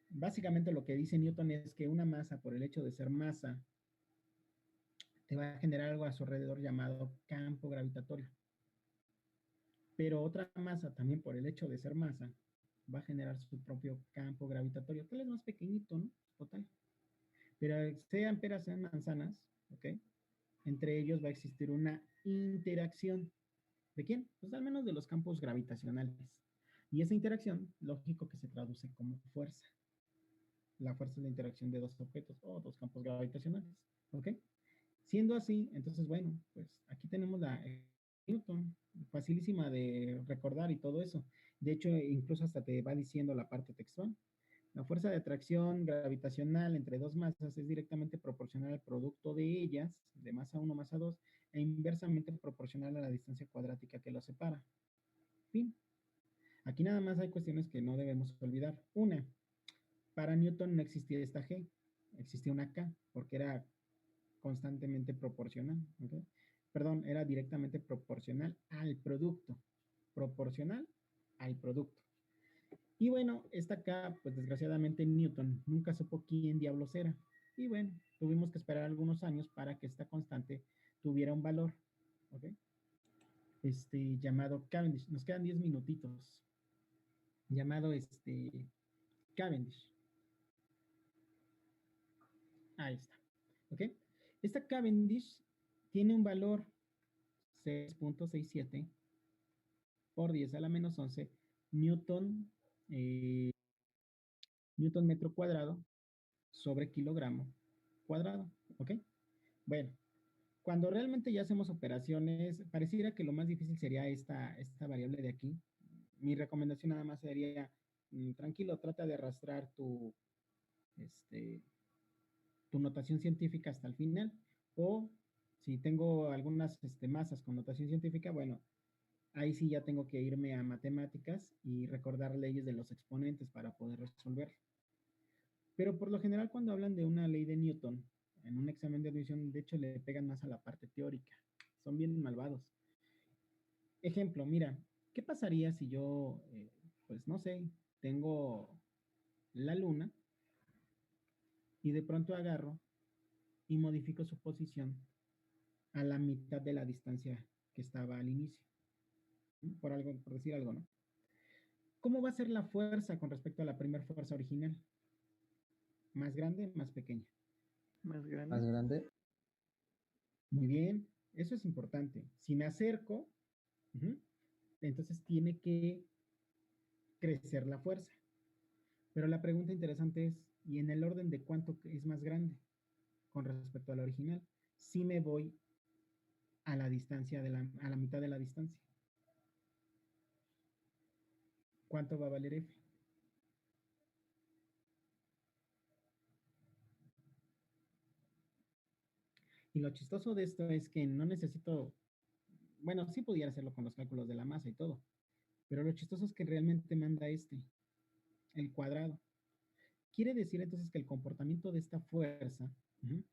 básicamente lo que dice Newton es que una masa, por el hecho de ser masa, te va a generar algo a su alrededor llamado campo gravitatorio. Pero otra masa, también por el hecho de ser masa, va a generar su propio campo gravitatorio. Tal vez más pequeñito, ¿no? Total. Pero sean peras, sean manzanas, ¿ok? Entre ellos va a existir una interacción. ¿De quién? Pues al menos de los campos gravitacionales. Y esa interacción, lógico que se traduce como fuerza. La fuerza es la interacción de dos objetos o dos campos gravitacionales, ¿ok? Siendo así, entonces, bueno, pues aquí tenemos la Newton, facilísima de recordar y todo eso. De hecho, incluso hasta te va diciendo la parte textual. La fuerza de atracción gravitacional entre dos masas es directamente proporcional al producto de ellas, de masa 1, masa 2, e inversamente proporcional a la distancia cuadrática que los separa. Fin. Aquí nada más hay cuestiones que no debemos olvidar. Una, para Newton no existía esta G, existía una K, porque era constantemente proporcional, ¿okay? Perdón, era directamente proporcional al producto. Proporcional al producto. Y bueno, esta acá, pues desgraciadamente Newton nunca supo quién diablos era. Y bueno, tuvimos que esperar algunos años para que esta constante tuviera un valor, ¿ok? Llamado Cavendish. Nos quedan 10 minutitos. Llamado Cavendish. Ahí está, ¿ok? Esta Cavendish tiene un valor 6.67 por 10 a la menos 11 Newton, eh, Newton metro cuadrado sobre kilogramo cuadrado, ¿ok? Bueno, cuando realmente ya hacemos operaciones, pareciera que lo más difícil sería esta variable de aquí. Mi recomendación nada más sería, tranquilo, trata de arrastrar este, tu notación científica hasta el final, o si tengo algunas masas con notación científica, bueno, ahí sí ya tengo que irme a matemáticas y recordar leyes de los exponentes para poder resolver. Pero por lo general cuando hablan de una ley de Newton, en un examen de admisión, de hecho le pegan más a la parte teórica. Son bien malvados. Ejemplo, mira, ¿qué pasaría si yo, pues no sé, tengo la luna y de pronto agarro y modifico su posición a la mitad de la distancia que estaba al inicio? Por decir algo, ¿no? ¿Cómo va a ser la fuerza con respecto a la primera fuerza original? ¿Más grande, más pequeña? Más Más grande. grande. Muy bien, eso es importante. Si me acerco, entonces tiene que crecer la fuerza. Pero la pregunta interesante es, ¿y en el orden de cuánto es más grande con respecto a la original? Si me voy a la distancia, a la mitad de la distancia. ¿Cuánto va a valer F? Y lo chistoso de esto es que no necesito, bueno, sí pudiera hacerlo con los cálculos de la masa y todo, pero lo chistoso es que realmente manda el cuadrado. Quiere decir entonces que el comportamiento de esta fuerza,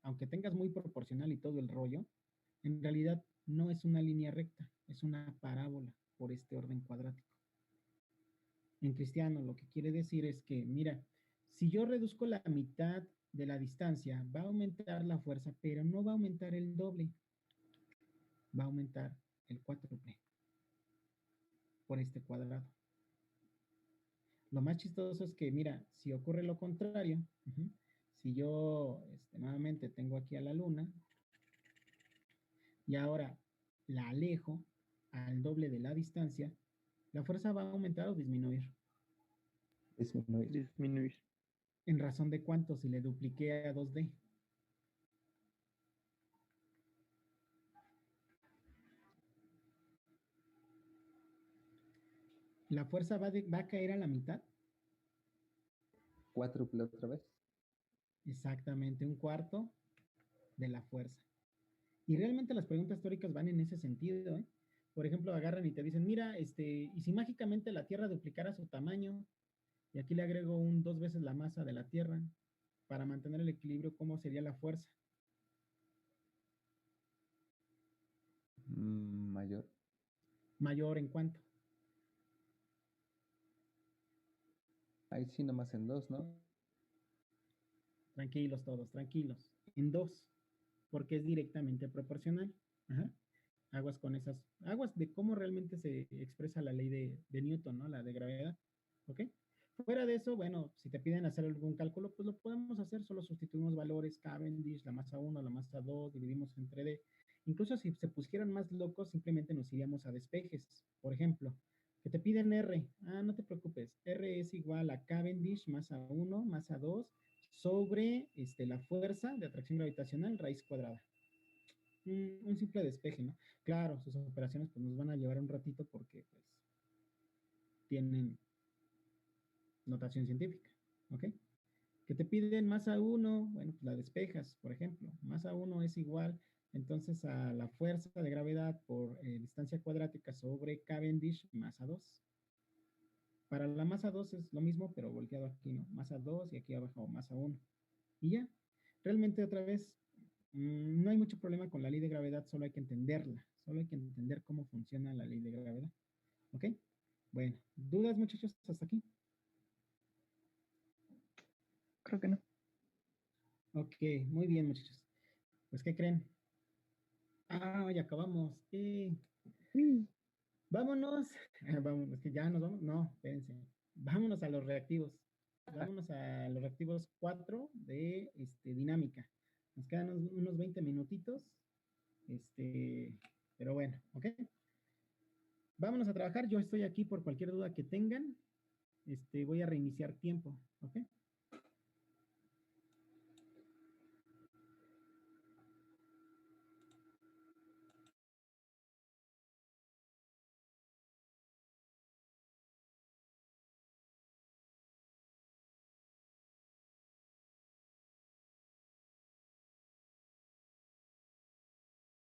aunque tengas muy proporcional y todo el rollo, en realidad no es una línea recta, es una parábola por este orden cuadrático. En cristiano lo que quiere decir es que, mira, si yo reduzco la mitad de la distancia, va a aumentar la fuerza, pero no va a aumentar el doble, va a aumentar el cuádruple por este cuadrado. Lo más chistoso es que, mira, si ocurre lo contrario, si yo nuevamente tengo aquí a la luna y ahora la alejo al doble de la distancia, la fuerza va a aumentar o disminuir. Disminuir. Disminuir. ¿En razón de cuánto si le dupliqué a 2D? ¿La fuerza va a caer a la mitad? Cuádruple otra vez. Exactamente, un cuarto de la fuerza. Y realmente las preguntas teóricas van en ese sentido, ¿eh? Por ejemplo, agarran y te dicen, mira, y si mágicamente la Tierra duplicara su tamaño, y aquí le agrego un 2 veces la masa de la Tierra, para mantener el equilibrio, ¿cómo sería la fuerza? Mayor. ¿Mayor en cuánto? Ahí sí nomás en dos, ¿no? Tranquilos todos, tranquilos. En 2, porque es directamente proporcional. Ajá. Aguas con esas, aguas de cómo realmente se expresa la ley de Newton, ¿no? La de gravedad. ¿Ok? Fuera de eso, bueno, si te piden hacer algún cálculo, pues lo podemos hacer, solo sustituimos valores, Cavendish, la masa 1, la masa 2, dividimos entre D. Incluso si se pusieran más locos, simplemente nos iríamos a despejes. Por ejemplo, que te piden R. Ah, no te preocupes. R es igual a Cavendish, masa 1, masa 2, sobre la fuerza de atracción gravitacional, raíz cuadrada. Un simple despeje, ¿no? Claro, sus operaciones pues nos van a llevar un ratito porque pues tienen notación científica, ¿ok? Que te piden masa 1, bueno, pues la despejas, por ejemplo. Masa 1 es igual entonces a la fuerza de gravedad por distancia cuadrática sobre Cavendish, masa 2. Para la masa 2 es lo mismo, pero volteado aquí, ¿no? Masa 2 y aquí abajo masa 1. Y ya, realmente otra vez, no hay mucho problema con la ley de gravedad, solo hay que entenderla, solo hay que entender cómo funciona la ley de gravedad. ¿Ok? Bueno, ¿dudas muchachos hasta aquí? Creo que no. Ok, muy bien, muchachos. Pues, ¿qué creen? Ah, ya acabamos. Vámonos. Vamos, es que ya nos vamos. No, espérense. Vámonos a los reactivos. Vámonos a los reactivos 4 de dinámica. Nos quedan unos 20 minutitos. Pero bueno, ¿ok? Vámonos a trabajar. Yo estoy aquí por cualquier duda que tengan. Voy a reiniciar tiempo, ¿ok?